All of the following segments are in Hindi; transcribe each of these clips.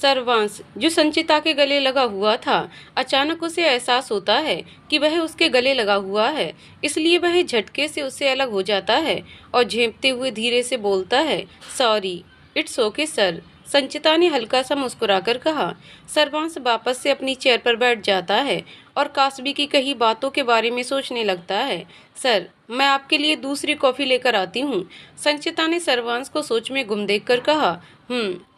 सर्वांश, जो संचिता के गले लगा हुआ था, अचानक उसे एहसास होता है कि वह उसके गले लगा हुआ है। इसलिए वह झटके से उससे अलग हो जाता है और झेंपते हुए धीरे से बोलता है, sorry. It's okay sir, Sanchita ने हल्का सा मुस्कुराकर कहा। सर्वांश वापस से अपनी चेयर पर बैठ जाता है और कास्बी की कही बातों के बारे में सोचने लगता है। सर, मैं आपके लिए दूसरी कॉफ़ी लेकर आती हूँ, संचिता ने सर्वांश को सोच में गुम देखकर कहा।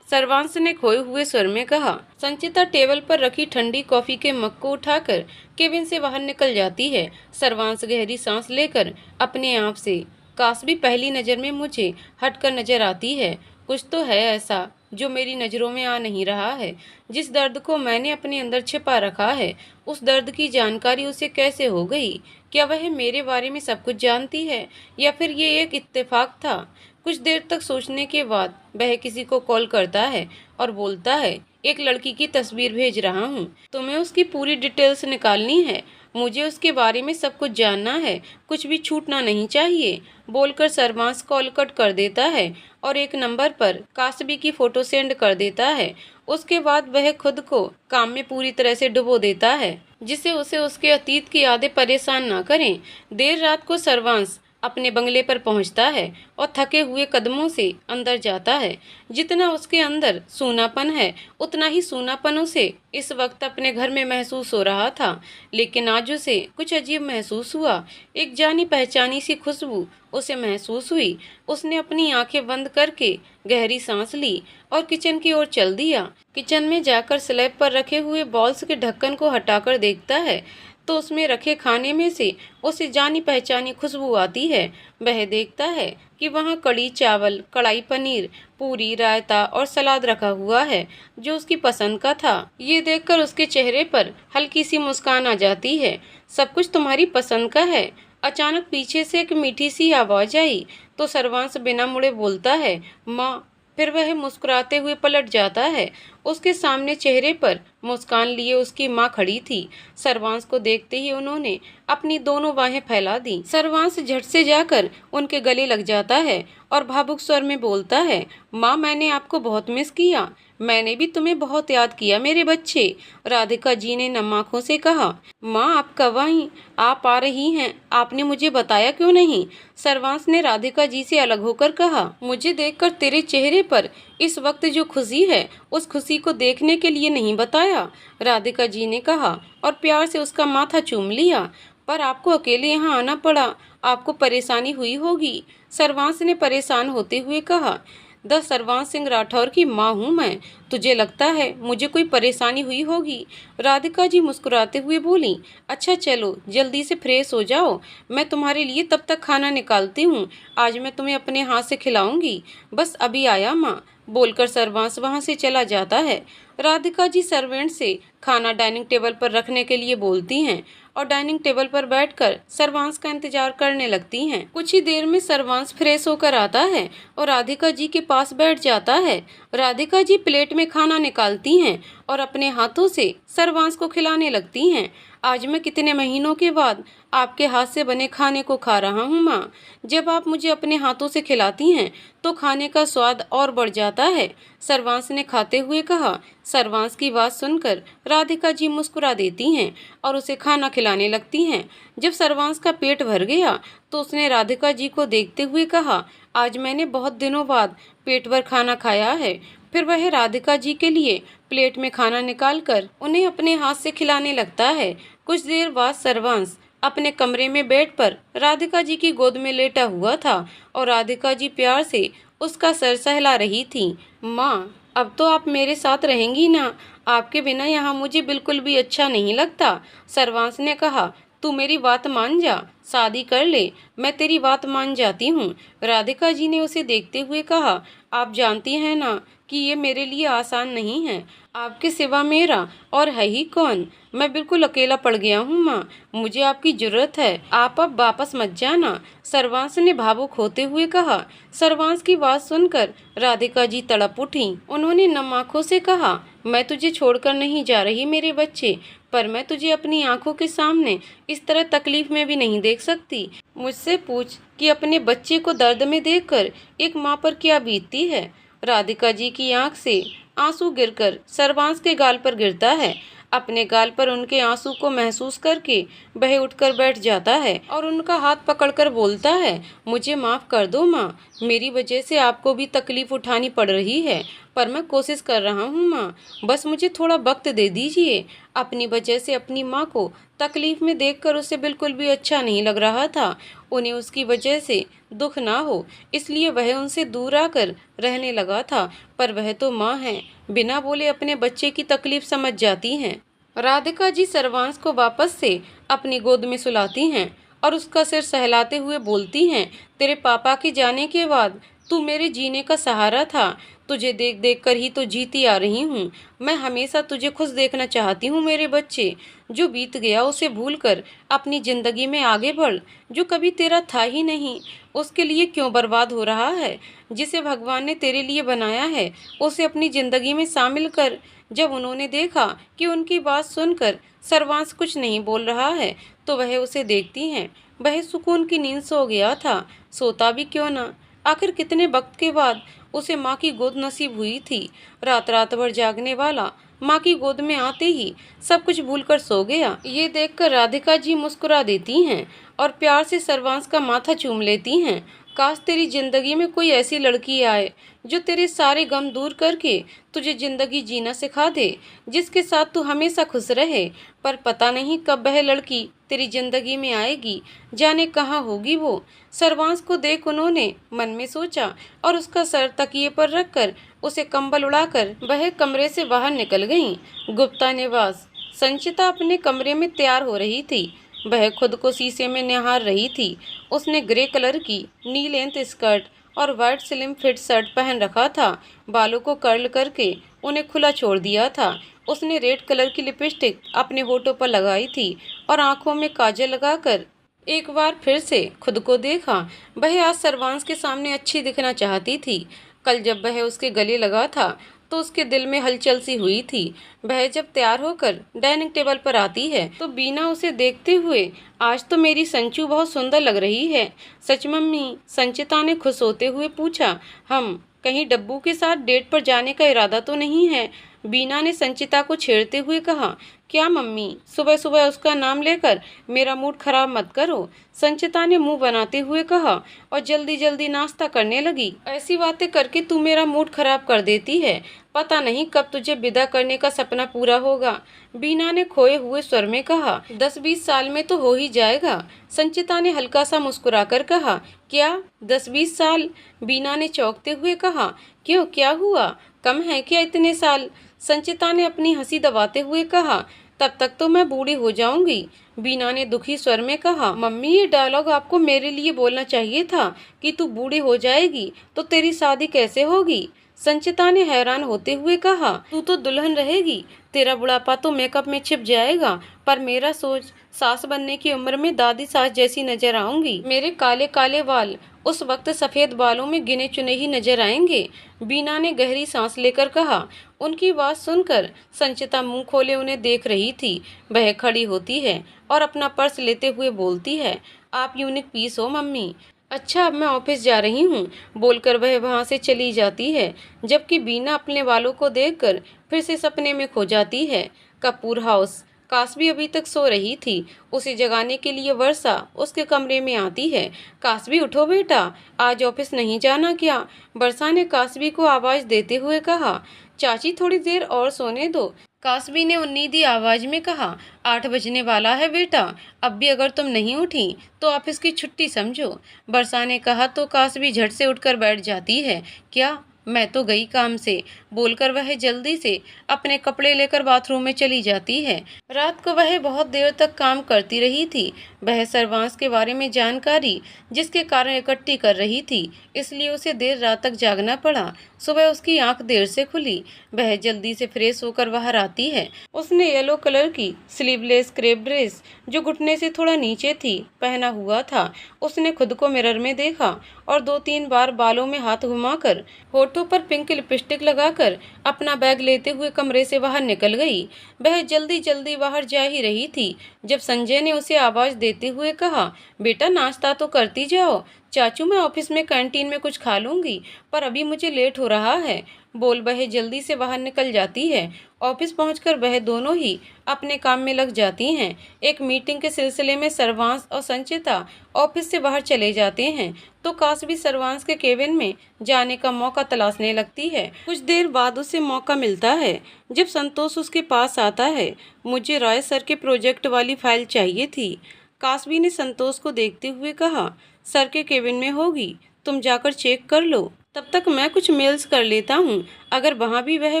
सर्वांश ने खोए हुए स्वर में कहा। संचिता टेबल पर रखी ठंडी कॉफी के मग को उठाकर केबिन से बाहर निकल जाती है। सर्वांश गहरी सांस लेकर अपने आप से, कास्बी पहली नज़र में मुझे हटकर नजर आती है। कुछ तो है ऐसा जो मेरी नज़रों में आ नहीं रहा है। जिस दर्द को मैंने अपने अंदर छिपा रखा है, उस दर्द की जानकारी उसे कैसे हो गई? क्या वह मेरे बारे में सब कुछ जानती है या फिर ये एक इत्तेफाक था? कुछ देर तक सोचने के बाद वह किसी को कॉल करता है और बोलता है, एक लड़की की तस्वीर भेज रहा हूँ, तुम्हें उसकी पूरी डिटेल्स निकालनी है। मुझे उसके बारे में सब कुछ जानना है, कुछ भी छूटना नहीं चाहिए, बोलकर सर्वांश कॉल कट कर देता है और एक नंबर पर कास्बी की फोटो सेंड कर देता है। उसके बाद वह खुद को काम में पूरी तरह से डुबो देता है, जिससे उसे उसके अतीत की यादें परेशान ना करें। देर रात को सर्वांश अपने बंगले पर पहुंचता है और थके हुए कदमों से अंदर जाता है। जितना उसके अंदर सूनापन है, उतना ही सूनापन उसे इस वक्त अपने घर में महसूस हो रहा था। लेकिन आज उसे कुछ अजीब महसूस हुआ। एक जानी पहचानी सी खुशबू उसे महसूस हुई। उसने अपनी आंखें बंद करके गहरी सांस ली और किचन की ओर चल दिया। किचन में जाकर स्लैब पर रखे हुए बॉल्स के ढक्कन को हटाकर देखता है तो उसमें रखे खाने में से उसे जानी पहचानी खुशबू आती है। वह देखता है कि वहाँ कड़ी चावल, कढ़ाई पनीर, पूरी, रायता और सलाद रखा हुआ है जो उसकी पसंद का था। ये देखकर उसके चेहरे पर हल्की सी मुस्कान आ जाती है। सब कुछ तुम्हारी पसंद का है। अचानक पीछे से एक मीठी सी आवाज आई तो सर्वांश बिना मुड़े बोलता है, माँ। फिर वह मुस्कुराते हुए पलट जाता है। उसके सामने चेहरे पर मुस्कान लिए उसकी माँ खड़ी थी। सर्वांश को देखते ही उन्होंने अपनी दोनों बाहें फैला दी। सर्वांश झट से जाकर उनके गले लग जाता है और भावुक स्वर में बोलता है, माँ, मैंने आपको बहुत मिस किया। मैंने भी तुम्हें बहुत याद किया मेरे बच्चे। राधिका जी ने नम आंखों से कहा। माँ, आप कब आई? आप आ रही हैं, आपने मुझे बताया क्यों नहीं? सर्वांश ने राधिका जी से अलग होकर कहा। मुझे देखकर तेरे चेहरे पर इस वक्त जो खुशी है, उस खुशी को देखने के लिए नहीं बताया, राधिका जी ने कहा और प्यार से उसका माथा चूम लिया। पर आपको अकेले यहाँ आना पड़ा, आपको परेशानी हुई होगी, सर्वांश ने परेशान होते हुए कहा। द सर्वांश सिंह राठौर की माँ हूँ मैं, तुझे लगता है मुझे कोई परेशानी हुई होगी? राधिका जी मुस्कुराते हुए बोली। अच्छा चलो जल्दी से फ्रेश हो जाओ, मैं तुम्हारे लिए तब तक खाना निकालती हूँ। आज मैं तुम्हें अपने हाथ से खिलाऊंगी। बस अभी आया माँ, बोलकर सर्वांश वहाँ से चला जाता है। राधिका जी सर्वेंट से खाना डाइनिंग टेबल पर रखने के लिए बोलती हैं और डाइनिंग टेबल पर बैठकर सर्वांश का इंतजार करने लगती हैं। कुछ ही देर में सर्वांश फ्रेश होकर आता है और राधिका जी के पास बैठ जाता है। राधिका जी प्लेट में खाना निकालती हैं और अपने हाथों से सर्वांश को खिलाने लगती हैं। आज मैं कितने महीनों के बाद आपके हाथ से बने खाने को खा रहा हूँ माँ। जब आप मुझे अपने हाथों से खिलाती हैं तो खाने का स्वाद और बढ़ जाता है, सर्वांश ने खाते हुए कहा। सर्वांश की बात सुनकर राधिका जी मुस्कुरा देती हैं और उसे खाना खिलाने लगती हैं। जब सर्वांश का पेट भर गया तो उसने राधिका जी को देखते हुए कहा, आज मैंने बहुत दिनों बाद पेट भर खाना खाया है। फिर वह राधिका जी के लिए प्लेट में खाना निकालकर उन्हें अपने हाथ से खिलाने लगता है। कुछ देर बाद सर्वांश अपने कमरे में बेड पर राधिका जी की गोद में लेटा हुआ था और राधिका जी प्यार से उसका सर सहला रही थी। माँ, अब तो आप मेरे साथ रहेंगी ना? आपके बिना यहाँ मुझे बिल्कुल भी अच्छा नहीं लगता, सर्वांश ने कहा। तू मेरी बात मान जा, शादी कर ले, मैं तेरी बात मान जाती हूँ, राधिका जी ने उसे देखते हुए कहा। आप जानती हैं ना कि ये मेरे लिए आसान नहीं है, आपके सिवा मेरा और है ही कौन? मैं बिल्कुल अकेला पड़ गया हूँ माँ, मुझे आपकी जरूरत है, आप अब वापस मत जाना, सर्वांश ने भावुक होते हुए कहा। सर्वांश की बात सुनकर राधिका जी तड़प उठी। उन्होंने नम आंखों से कहा, मैं तुझे छोड़कर नहीं जा रही मेरे बच्चे, पर मैं तुझे अपनी आंखों के सामने इस तरह तकलीफ में भी नहीं देख सकती। मुझसे पूछ कि अपने बच्चे को दर्द में देखकर एक माँ पर क्या बीतती है। राधिका जी की आंख से आंसू गिरकर सर्वांश के गाल पर गिरता है। अपने गाल पर उनके आंसू को महसूस करके वह उठकर बैठ जाता है और उनका हाथ पकड़कर बोलता है, मुझे माफ़ कर दो माँ, मेरी वजह से आपको भी तकलीफ़ उठानी पड़ रही है, पर मैं कोशिश कर रहा हूँ माँ, बस मुझे थोड़ा वक्त दे दीजिए। अपनी वजह से अपनी माँ को तकलीफ़ में देखकर उसे बिल्कुल भी अच्छा नहीं लग रहा था। उन्हें उसकी वजह से दुख ना हो, इसलिए वह उनसे दूर आकर रहने लगा था, पर वह तो माँ है, बिना बोले अपने बच्चे की तकलीफ समझ जाती हैं। राधिका जी सर्वांश को वापस से अपनी गोद में सुलाती हैं और उसका सिर सहलाते हुए बोलती हैं, तेरे पापा के जाने के बाद तू मेरे जीने का सहारा था, तुझे देख देख कर ही तो जीती आ रही हूँ। मैं हमेशा तुझे खुश देखना चाहती हूँ मेरे बच्चे। जो बीत गया उसे भूल कर अपनी ज़िंदगी में आगे बढ़। जो कभी तेरा था ही नहीं उसके लिए क्यों बर्बाद हो रहा है। जिसे भगवान ने तेरे लिए बनाया है उसे अपनी ज़िंदगी में शामिल कर। जब उन्होंने देखा कि उनकी बात सुनकर सर्वांश कुछ नहीं बोल रहा है तो वह उसे देखती हैं। वह सुकून की नींद सो गया था, सोता भी क्यों ना, आखिर कितने वक्त के बाद उसे माँ की गोद नसीब हुई थी। रात रात भर जागने वाला माँ की गोद में आते ही सब कुछ भूलकर सो गया। ये देखकर राधिका जी मुस्कुरा देती हैं और प्यार से सर्वांश का माथा चूम लेती हैं। काश तेरी जिंदगी में कोई ऐसी लड़की आए जो तेरे सारे गम दूर करके तुझे जिंदगी जीना सिखा दे, जिसके साथ तू हमेशा खुश रहे। पर पता नहीं कब वह लड़की तेरी जिंदगी में आएगी, जाने कहाँ होगी वो। सर्वांश को देख उन्होंने मन में सोचा और उसका सर तकिए पर रखकर उसे कंबल उड़ाकर वह कमरे से बाहर निकल गईं। गुप्ता निवास। संचिता अपने कमरे में तैयार हो रही थी। वह खुद को शीशे में निहार रही थी। उसने ग्रे कलर की नी लेंथ स्कर्ट और वाइट स्लिम फिट शर्ट पहन रखा था। बालों को कर्ल करके उन्हें खुला छोड़ दिया था। उसने रेड कलर की लिपस्टिक अपने होठों पर लगाई थी और आंखों में काजल लगाकर एक बार फिर से खुद को देखा। वह आज सर्वांश के सामने अच्छी दिखना चाहती थी। कल जब वह उसके गले लगा था तो उसके दिल में हलचल सी हुई थी। वह जब तैयार होकर डाइनिंग टेबल पर आती है तो बीना उसे देखते हुए, आज तो मेरी संचू बहुत सुंदर लग रही है। सच मम्मी? संचिता ने खुश होते हुए पूछा। हम कहीं डब्बू के साथ डेट पर जाने का इरादा तो नहीं है? बीना ने संचिता को छेड़ते हुए कहा। क्या मम्मी, सुबह सुबह उसका नाम लेकर मेरा मूड खराब मत करो, संचिता ने मुंह बनाते हुए कहा और जल्दी जल्दी नाश्ता करने लगी। ऐसी बातें करके तू मेरा मूड खराब कर देती है। पता नहीं कब तुझे विदा करने का सपना पूरा होगा, बीना ने खोए हुए स्वर में कहा। 10-20 साल में तो हो ही जाएगा, संचिता ने हल्का सा मुस्कुराकर कहा। क्या 10-20 साल? बीना ने चौंकते हुए कहा। क्यों, क्या हुआ? कम है क्या इतने साल? संचिता ने अपनी हंसी दबाते हुए कहा। तब तक तो मैं बूढ़ी हो जाऊंगी, बीना ने दुखी स्वर में कहा। मम्मी, ये डायलॉग आपको मेरे लिए बोलना चाहिए था कि तू बूढ़ी हो जाएगी तो तेरी शादी कैसे होगी, संचिता ने हैरान होते हुए कहा। तू तो दुल्हन रहेगी, तेरा बुढ़ापा तो मेकअप में छिप जाएगा, पर मेरा सोच, सास बनने की उम्र में दादी सास जैसी नजर आऊंगी। मेरे काले काले बाल उस वक्त सफेद बालों में गिने चुने ही नजर आएंगे, बीना ने गहरी सांस लेकर कहा। उनकी बात सुनकर संचिता मुंह खोले उन्हें देख रही थी। वह खड़ी होती है और अपना पर्स लेते हुए बोलती है। आप यूनिक पीस हो मम्मी। अच्छा, अब मैं ऑफिस जा रही हूँ, बोलकर वह वहाँ से चली जाती है। जबकि बीना अपने बालों को देखकर फिर से सपने में खो जाती है। कपूर हाउस। काशवी अभी तक सो रही थी। उसे जगाने के लिए वर्षा उसके कमरे में आती है। काशवी, उठो बेटा, आज ऑफिस नहीं जाना क्या? वर्षा ने काशवी को आवाज देते हुए कहा। चाची, थोड़ी देर और सोने दो, काशवी ने उन्नीदी आवाज में कहा। 8 बजने वाला है बेटा, अब भी अगर तुम नहीं उठी तो ऑफिस की छुट्टी समझो, वर्षा ने कहा तो काशवी झट से उठकर बैठ जाती है। क्या? मैं तो गई काम से, बोलकर वह जल्दी से अपने कपड़े लेकर बाथरूम में चली जाती है। रात को वह बहुत देर तक काम करती रही थी। वह सर्वांश के बारे में जानकारी जिसके कारण इकट्ठी कर रही थी, इसलिए उसे देर रात तक जागना पड़ा। सुबह उसकी आंख देर से खुली। वह जल्दी से फ्रेश होकर बाहर आती है। उसने येलो कलर की स्लीवलेस क्रेप ड्रेस जो घुटने से थोड़ा नीचे थी पहना हुआ था। उसने खुद को मिरर में देखा और 2-3 बार बालों में हाथ घुमाकर होठों पर पिंक लिपस्टिक लगाकर अपना बैग लेते हुए कमरे से बाहर निकल गई। वह जल्दी जल्दी बाहर जा ही रही थी जब संजय ने उसे आवाज देते हुए कहा। बेटा, नाश्ता तो करती जाओ, चाचू मैं ऑफिस में कैंटीन में कुछ खा लूंगी, पर अभी मुझे लेट हो रहा है, बोल वह जल्दी से बाहर निकल जाती है। ऑफिस पहुंचकर वह दोनों ही अपने काम में लग जाती हैं। एक मीटिंग के सिलसिले में सर्वांश और संचिता ऑफिस से बाहर चले जाते हैं तो काशवी सर्वांश के केबिन में जाने का मौका तलाशने लगती है। कुछ देर बाद उसे मौका मिलता है जब संतोष उसके पास आता है। मुझे रॉय सर के प्रोजेक्ट वाली फाइल चाहिए थी, काशवी ने संतोष को देखते हुए कहा। सर के केबिन में होगी, तुम जाकर चेक कर लो, तब तक मैं कुछ मेल्स कर लेता हूँ। अगर वहाँ भी वह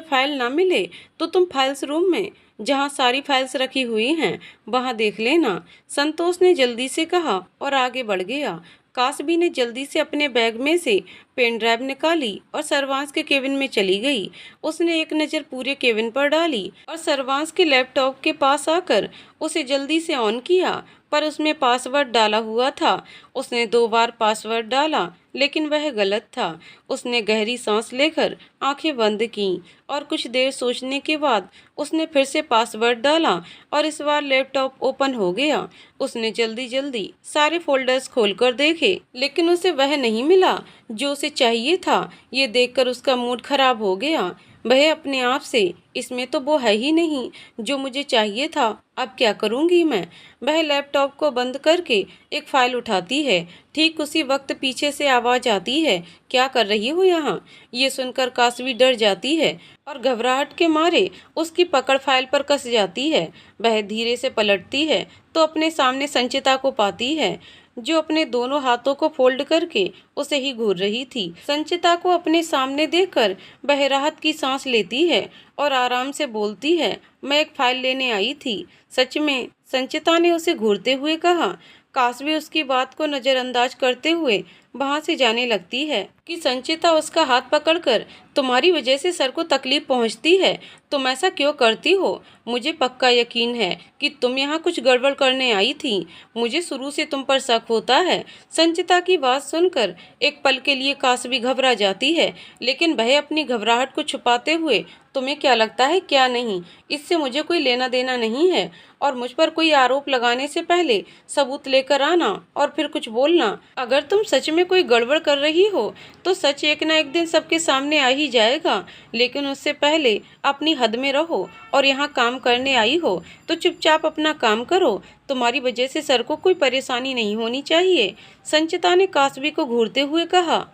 फाइल ना मिले तो तुम फाइल्स रूम में जहाँ सारी फाइल्स रखी हुई हैं वहाँ देख लेना, संतोष ने जल्दी से कहा और आगे बढ़ गया। काशवी ने जल्दी से अपने बैग में से पेन ड्राइव निकाली और सर्वांश के केबिन में चली गई। उसने एक नज़र पूरे केबिन पर डाली और सर्वांश के लैपटॉप के पास आकर उसे जल्दी से ऑन किया, पर उसमें पासवर्ड डाला हुआ था। उसने 2 बार पासवर्ड डाला लेकिन वह गलत था। उसने गहरी सांस लेकर आंखें बंद कीं और कुछ देर सोचने के बाद उसने फिर से पासवर्ड डाला और इस बार लैपटॉप ओपन हो गया। उसने जल्दी जल्दी सारे फोल्डर्स खोलकर देखे लेकिन उसे वह नहीं मिला जो उसे चाहिए था। ये देखकर उसका मूड खराब हो गया। वह अपने आप से, इसमें तो वो है ही नहीं जो मुझे चाहिए था, अब क्या करूंगी मैं। वह लैपटॉप को बंद करके एक फाइल उठाती है। ठीक उसी वक्त पीछे से आवाज़ आती है, क्या कर रही हो यहाँ। ये सुनकर काशवी डर जाती है और घबराहट के मारे उसकी पकड़ फाइल पर कस जाती है। वह धीरे से पलटती है तो अपने सामने संचिता को पाती है जो अपने दोनों हाथों को फोल्ड करके उसे ही घूर रही थी। संचिता को अपने सामने देखकर वह राहत की सांस लेती है और आराम से बोलती है, मैं एक फाइल लेने आई थी। सच में, संचिता ने उसे घूरते हुए कहा। काशवी उसकी बात को नज़रअंदाज करते हुए वहां से जाने लगती है कि संचिता उसका हाथ पकड़कर, तुम्हारी वजह से सर को तकलीफ पहुंचती है, तुम ऐसा क्यों करती हो। मुझे पक्का यकीन है कि तुम यहाँ कुछ गड़बड़ करने आई थी। मुझे शुरू से तुम पर शक होता है। संचिता की बात सुनकर एक पल के लिए काशवी घबरा जाती है, लेकिन वह अपनी घबराहट को छुपाते हुए, तुम्हें क्या लगता है क्या नहीं, इससे मुझे कोई लेना देना नहीं है और मुझ पर कोई आरोप लगाने से पहले सबूत लेकर आना और फिर कुछ बोलना। अगर तुम सच में कोई गड़बड़ कर रही हो तो सच एक ना एक दिन सबके सामने आ ही जाएगा, लेकिन उससे पहले अपनी हद में रहो और यहाँ काम करने आई हो तो चुपचाप अपना काम करो। तुम्हारी वजह से सर को कोई परेशानी नहीं होनी चाहिए, संचिता ने काशवी को घूरते हुए कहा।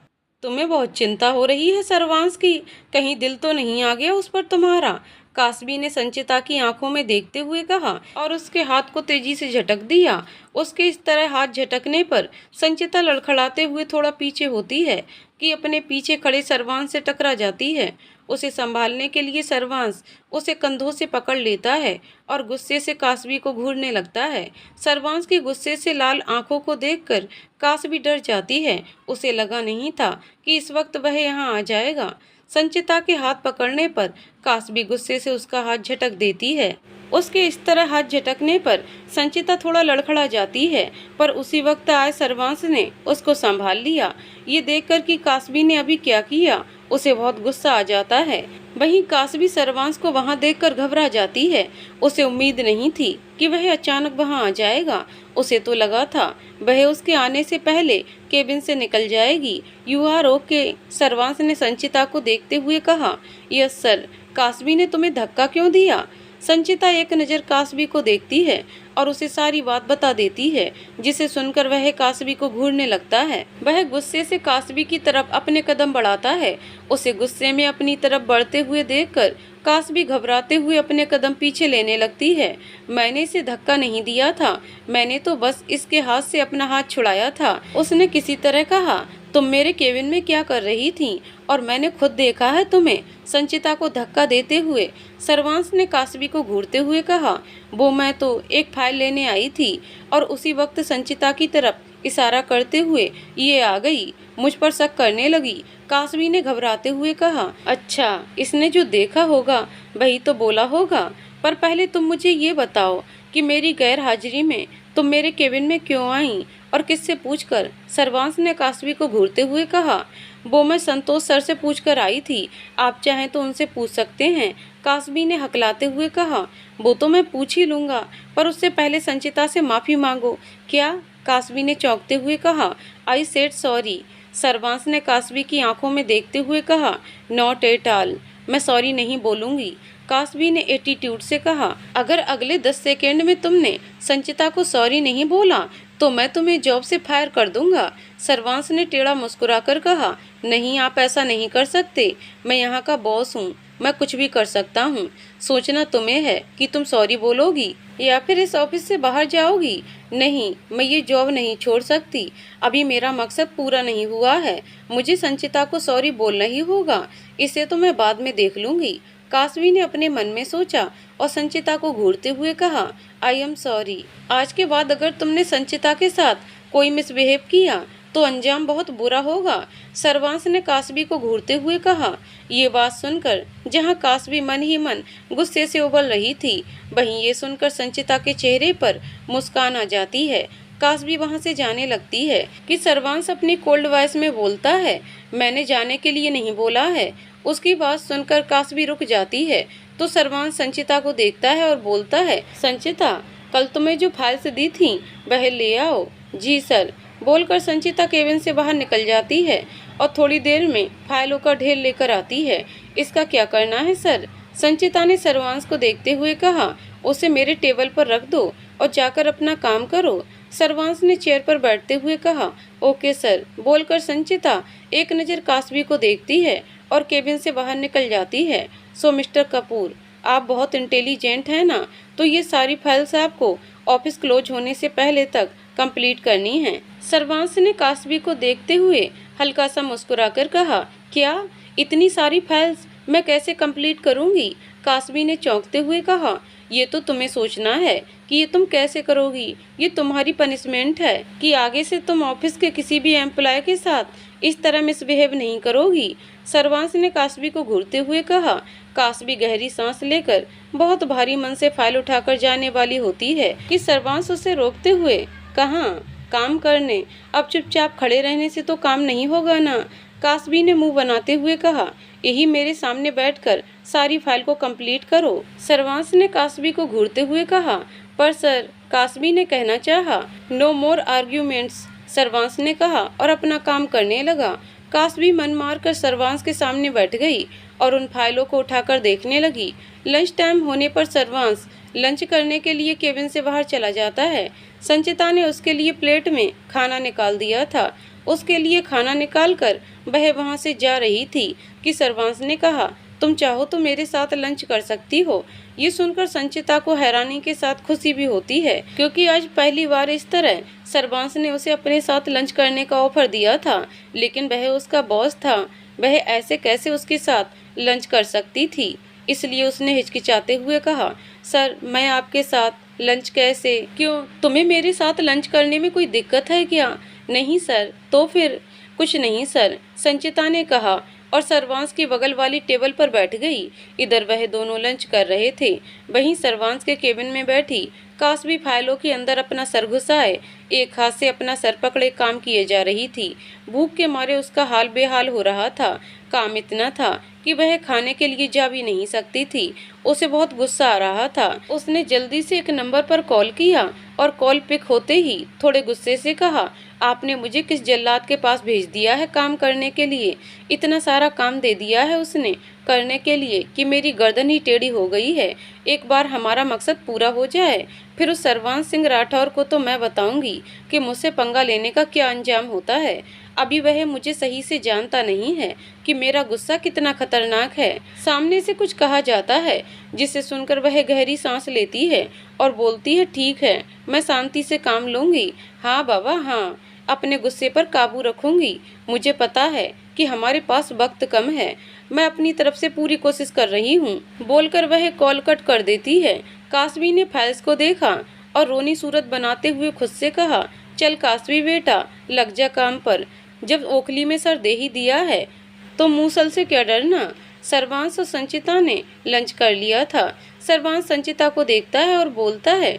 तुम्हें बहुत चिंता हो रही है सर्वांश की, कहीं दिल तो नहीं आ गया उस पर तुम्हारा, काशवी ने संचिता की आंखों में देखते हुए कहा और उसके हाथ को तेजी से झटक दिया। उसके इस तरह हाथ झटकने पर संचिता लड़खड़ाते हुए थोड़ा पीछे होती है कि अपने पीछे खड़े सर्वांश से टकरा जाती है। उसे संभालने के लिए सर्वांश उसे कंधों से पकड़ लेता है और गुस्से से काशवी को घूरने लगता है। सर्वांश की गुस्से से लाल आंखों को देखकर काशवी डर जाती है। उसे लगा नहीं था कि इस वक्त वह यहाँ आ जाएगा। संचिता के हाथ पकड़ने पर काशवी गुस्से से उसका हाथ झटक देती है। उसके इस तरह हाथ झटकने पर संचिता थोड़ा लड़खड़ा जाती है, पर उसी वक्त आए सर्वांश ने उसको संभाल लिया। ये देखकर कि काशवी ने अभी क्या किया, उसे बहुत गुस्सा आ जाता है। वहीं काशवी सर्वांश को वहां देखकर घबरा जाती है। उसे उम्मीद नहीं थी कि वह अचानक वहां आ जाएगा। उसे तो लगा था वह उसके आने से पहले केबिन से निकल जाएगी। यू आर ओके, सर्वांश ने संचिता को देखते हुए कहा। Yes sir. काशवी ने तुम्हें धक्का क्यों दिया। संचिता एक नज़र काशवी को देखती है और उसे सारी बात बता देती है, जिसे सुनकर वह काशवी को घूरने लगता है। वह गुस्से से काशवी की तरफ अपने कदम बढ़ाता है। उसे गुस्से में अपनी तरफ बढ़ते हुए देखकर काशवी घबराते हुए अपने कदम पीछे लेने लगती है। मैंने इसे धक्का नहीं दिया था, मैंने तो बस इसके हाथ से अपना हाथ छुड़ाया था। उसने किसी तरह कहा, तुम मेरे केबिन में क्या कर रही थी और मैंने खुद देखा है तुम्हें। संचिता को धक्का देते हुए सर्वांश ने काशवी को घूरते हुए कहा। वो मैं तो एक फाइल लेने आई थी और उसी वक्त संचिता की तरफ इशारा करते हुए ये आ गई, मुझ पर शक करने लगी। काशवी ने घबराते हुए कहा। अच्छा, इसने जो देखा होगा वही तो बोला होगा, पर पहले तुम मुझे ये बताओ कि मेरी गैर हाजिरी में तुम मेरे केबिन में क्यों आई और किससे पूछकर। सर्वांश ने काशवी को घूरते हुए कहा। वो मैं संतोष सर से पूछकर आई थी, आप चाहें तो उनसे पूछ सकते हैं, काशवी ने हकलाते हुए कहा। वो तो मैं पूछ ही लूँगा, पर उससे पहले संचिता से माफ़ी मांगो। क्या, कासवी ने चौंकते हुए कहा। I said sorry. सर्वांश ने कासवी की आंखों में देखते हुए कहा। नॉट एट ऑल, मैं सॉरी नहीं बोलूंगी। कासवी ने एटीट्यूड से कहा। अगर अगले 10 सेकेंड में तुमने संचिता को सॉरी नहीं बोला तो मैं तुम्हें जॉब से फायर कर दूंगा। सर्वांश ने टेढ़ा मुस्कुराकर कहा। नहीं, आप ऐसा नहीं कर सकते। मैं यहाँ का बॉस हूँ, मैं कुछ भी कर सकता हूँ। सोचना तुम्हें है कि तुम सॉरी बोलोगी या फिर इस ऑफिस से बाहर जाओगी। नहीं, मैं ये जॉब नहीं छोड़ सकती। अभी मेरा मकसद पूरा नहीं हुआ है। मुझे संचिता को सॉरी बोलना ही होगा। इसे तो मैं बाद में देख लूंगी। कासवी ने अपने मन में सोचा और संचिता को घूरते हुए कहा। I am sorry. आज के बाद अगर तुमने संचिता के साथ कोई मिसबिहेव किया तो अंजाम बहुत बुरा होगा। सर्वांश ने कासवी को घूरते हुए कहा। ये बात सुनकर जहां कासवी मन ही मन गुस्से से उबल रही थी, वहीं ये सुनकर संचिता के चेहरे पर मुस्कान आ जाती है। कासवी वहां से जाने लगती है कि सर्वांश अपनी कोल्ड वॉइस में बोलता है। मैंने जाने के लिए नहीं बोला है। उसकी बात सुनकर कासवी रुक जाती है तो सर्वांश संचिता को देखता है और बोलता है। संचिता, कल तुम्हें जो फाइल्स दी थी वह ले आओ। जी सर, बोलकर संचिता केबिन से बाहर निकल जाती है और थोड़ी देर में फाइलों का ढेर लेकर आती है। इसका क्या करना है सर? संचिता ने सर्वांश को देखते हुए कहा। उसे मेरे टेबल पर रख दो और जाकर अपना काम करो। सर्वांश ने चेयर पर बैठते हुए कहा। ओके सर, बोलकर संचिता एक नज़र कासवी को देखती है और केबिन से बाहर निकल जाती है। सो मिस्टर कपूर, आप बहुत इंटेलिजेंट हैं ना, तो ये सारी फाइल्स आपको ऑफिस क्लोज होने से पहले तक कंप्लीट करनी है। सर्वांश ने कासवी को देखते हुए हल्का सा मुस्कुराकर कहा। क्या इतनी सारी फाइल्स मैं कैसे कंप्लीट करूंगी? कासवी ने चौंकते हुए कहा। ये तो तुम्हें सोचना है कि ये तुम कैसे करोगी। ये तुम्हारी पनिशमेंट है कि आगे से तुम ऑफिस के किसी भी एम्प्लॉय के साथ इस तरह मिसबिहेव नहीं करोगी। सर्वांश ने कासवी को घूरते हुए कहा। कासवी गहरी सांस लेकर बहुत भारी मन से फाइल उठाकर जाने वाली होती है कि सर्वांश उसे रोकते हुए कहाँ काम करने, अब चुपचाप खड़े रहने से तो काम नहीं होगा ना। कासवी ने मुंह बनाते हुए कहा। यही मेरे सामने बैठकर सारी फाइल को कंप्लीट करो। सर्वांश ने कासवी को घूरते हुए कहा। पर सर, कासवी ने कहना चाहा। नो मोर आर्ग्यूमेंट्स, सर्वांश ने कहा और अपना काम करने लगा। कासवी मन मार कर सर्वांश के सामने बैठ गई और उन फाइलों को उठाकर देखने लगी। लंच टाइम होने पर सर्वांश लंच करने के लिए केबिन से बाहर चला जाता है। संचिता ने उसके लिए प्लेट में खाना निकाल दिया था। उसके लिए खाना निकालकर वह वहां से जा रही थी कि सर्वांश ने कहा। तुम चाहो तो मेरे साथ लंच कर सकती हो। ये सुनकर संचिता को हैरानी के साथ खुशी भी होती है क्योंकि आज पहली बार इस तरह सर्वांश ने उसे अपने साथ लंच करने का ऑफर दिया था, लेकिन वह उसका बॉस था। वह ऐसे कैसे उसके साथ लंच कर सकती थी? इसलिए उसने हिचकिचाते हुए कहा। सर, मैं आपके साथ लंच कैसे? क्यों, तुम्हें मेरे साथ लंच करने में कोई दिक्कत है क्या? नहीं सर। तो फिर? कुछ नहीं सर, संचिता ने कहा और सर्वांश की बगल वाली टेबल पर बैठ गई। इधर वह दोनों लंच कर रहे थे, वहीं सर्वांश के केबिन में बैठी कासवी फाइलों के अंदर अपना सर घुसाए एक हाथ से अपना सर पकड़े काम किए जा रही थी। भूख के मारे उसका हाल बेहाल हो रहा था। काम इतना था कि वह खाने के लिए जा भी नहीं सकती थी। उसे बहुत गुस्सा आ रहा था। उसने जल्दी से एक नंबर पर कॉल किया और कॉल पिक होते ही थोड़े गुस्से से कहा। आपने मुझे किस जल्लाद के पास भेज दिया है काम करने के लिए? इतना सारा काम दे दिया है उसने करने के लिए कि मेरी गर्दन ही टेढ़ी हो गई है। एक बार हमारा मकसद पूरा हो जाए, फिर उस सर्वांश सिंह राठौर को तो मैं बताऊंगी कि मुझसे पंगा लेने का क्या अंजाम होता है। अभी वह मुझे सही से जानता नहीं है कि मेरा गुस्सा कितना खतरनाक है। सामने से कुछ कहा जाता है जिसे सुनकर वह गहरी सांस लेती है और बोलती है। ठीक है, मैं शांति से काम लूंगी। हाँ बाबा हाँ, अपने गुस्से पर काबू रखूंगी। मुझे पता है कि हमारे पास वक्त कम है। मैं अपनी तरफ से पूरी कोशिश कर रही हूँ, बोलकर वह कॉल कट कर देती है। कासवी ने फाइल्स को देखा और रोनी सूरत बनाते हुए खुद से कहा। चल कासवी बेटा, लग जा काम पर। जब ओखली में सर दे ही दिया है तो मूसल से क्या डरना। सर्वांश और संचिता ने लंच कर लिया था। सर्वांश संचिता को देखता है और बोलता है।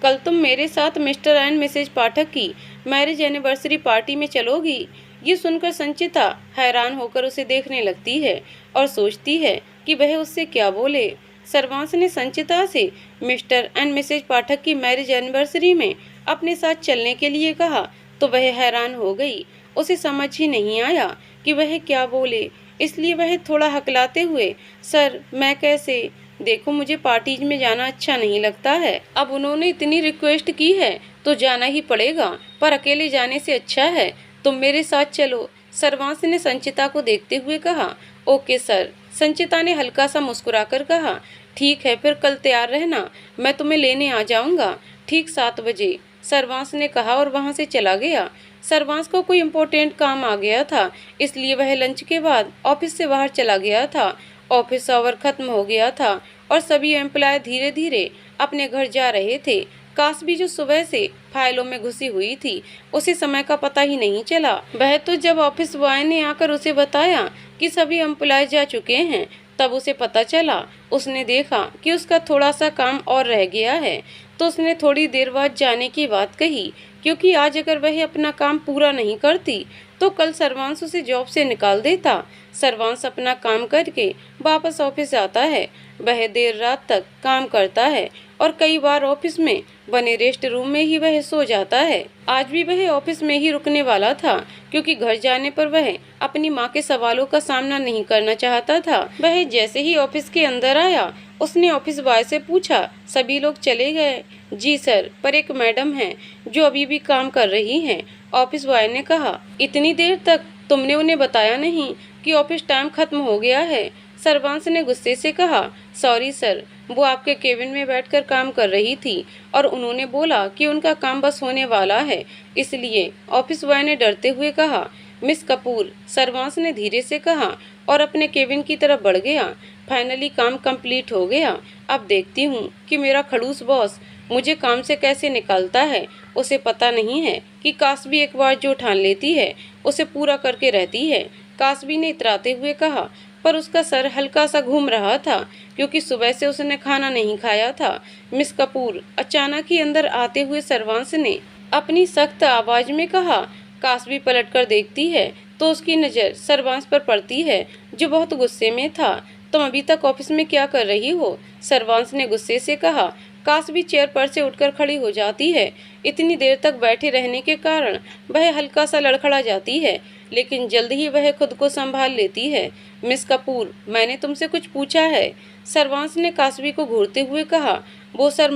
कल तुम मेरे साथ मिस्टर एंड मिसेज पाठक की मैरिज एनिवर्सरी पार्टी में चलोगी? ये सुनकर संचिता हैरान होकर उसे देखने लगती है और सोचती है कि वह उससे क्या बोले। सर्वांश ने संचिता से मिस्टर एंड मिसेज पाठक की मैरिज एनिवर्सरी में अपने साथ चलने के लिए कहा तो वह हैरान हो गई। उसे समझ ही नहीं आया कि वह क्या बोले, इसलिए वह थोड़ा हकलाते हुए, सर मैं कैसे, देखो मुझे पार्टीज में जाना अच्छा नहीं लगता है। अब उन्होंने इतनी रिक्वेस्ट की है तो जाना ही पड़ेगा, पर अकेले जाने से अच्छा है तुम मेरे साथ चलो। सर्वांश ने संचिता को देखते हुए कहा। Okay sir. संचिता ने हल्का सा मुस्कुराकर कहा। ठीक है, फिर कल तैयार रहना, मैं तुम्हें लेने आ जाऊंगा ठीक 7 बजे, सर्वांश ने कहा और वहां से चला गया। सर्वांश को कोई इम्पोर्टेंट काम आ गया था, इसलिए वह लंच के बाद ऑफिस से बाहर चला गया था। ऑफिस आवर खत्म हो गया था और सभी एम्प्लॉय धीरे धीरे अपने घर जा रहे थे। काशवी जो सुबह से फाइलों में घुसी हुई थी, उसे समय का पता ही नहीं चला। वह तो जब ऑफिस बॉय ने आकर उसे बताया कि सभी एम्प्लॉय जा चुके हैं, तब उसे पता चला। उसने देखा कि उसका थोड़ा सा काम और रह गया है, तो उसने थोड़ी देर बाद जाने की बात कही, क्योंकि आज अगर वह अपना काम पूरा नहीं करती तो कल सर्वांश उसे जॉब से निकाल देता। सर्वांश अपना काम करके वापस ऑफिस आता है। वह देर रात तक काम करता है और कई बार ऑफिस में बने रेस्ट रूम में ही वह सो जाता है। आज भी वह ऑफिस में ही रुकने वाला था, क्योंकि घर जाने पर वह अपनी माँ के सवालों का सामना नहीं करना चाहता था। वह जैसे ही ऑफिस के अंदर आया, उसने ऑफिस बॉय से पूछा, सभी लोग चले गए? जी सर, पर एक मैडम है जो अभी भी काम कर रही हैं। ऑफिस बॉय ने कहा। इतनी देर तक तुमने उन्हें बताया नहीं कि ऑफिस टाइम खत्म हो गया है? सर्वांश ने गुस्से से कहा। सॉरी सर, वो आपके केबिन में बैठकर काम कर रही थी और उन्होंने बोला कि उनका काम बस होने वाला है, इसलिए। ऑफिस बॉय ने डरते हुए कहा। मिस कपूर, सर्वांश ने धीरे से कहा और अपने केबिन की तरफ बढ़ गया। फाइनली काम कंप्लीट हो गया। अब देखती हूँ कि मेरा खड़ूस बॉस मुझे काम से कैसे निकालता है। उसे पता नहीं है कि काशवी एक बार जो ठान लेती है उसे पूरा करके रहती है, काशवी ने इतराते हुए कहा। पर उसका सर हल्का सा घूम रहा था, क्योंकि सुबह से उसने खाना नहीं खाया था। मिस कपूर, अचानक ही अंदर आते हुए सर्वांश ने अपनी सख्त आवाज में कहा। काशवी पलटकर देखती है तो उसकी नज़र सर्वांश पर पड़ती है, जो बहुत गुस्से में था। तुम अभी तक ऑफिस में क्या कर रही हो? सर्वांश ने गुस्से से कहा। काशवी चेयर पर से उठकर खड़ी हो जाती है। इतनी देर तक बैठे रहने के कारण वह हल्का सा लड़खड़ा जाती है, लेकिन जल्द ही वह खुद को संभाल लेती है। मिस कपूर, मैंने तुमसे कुछ पूछा है, सर्वांश ने काशवी को घूरते हुए कहा। वो सर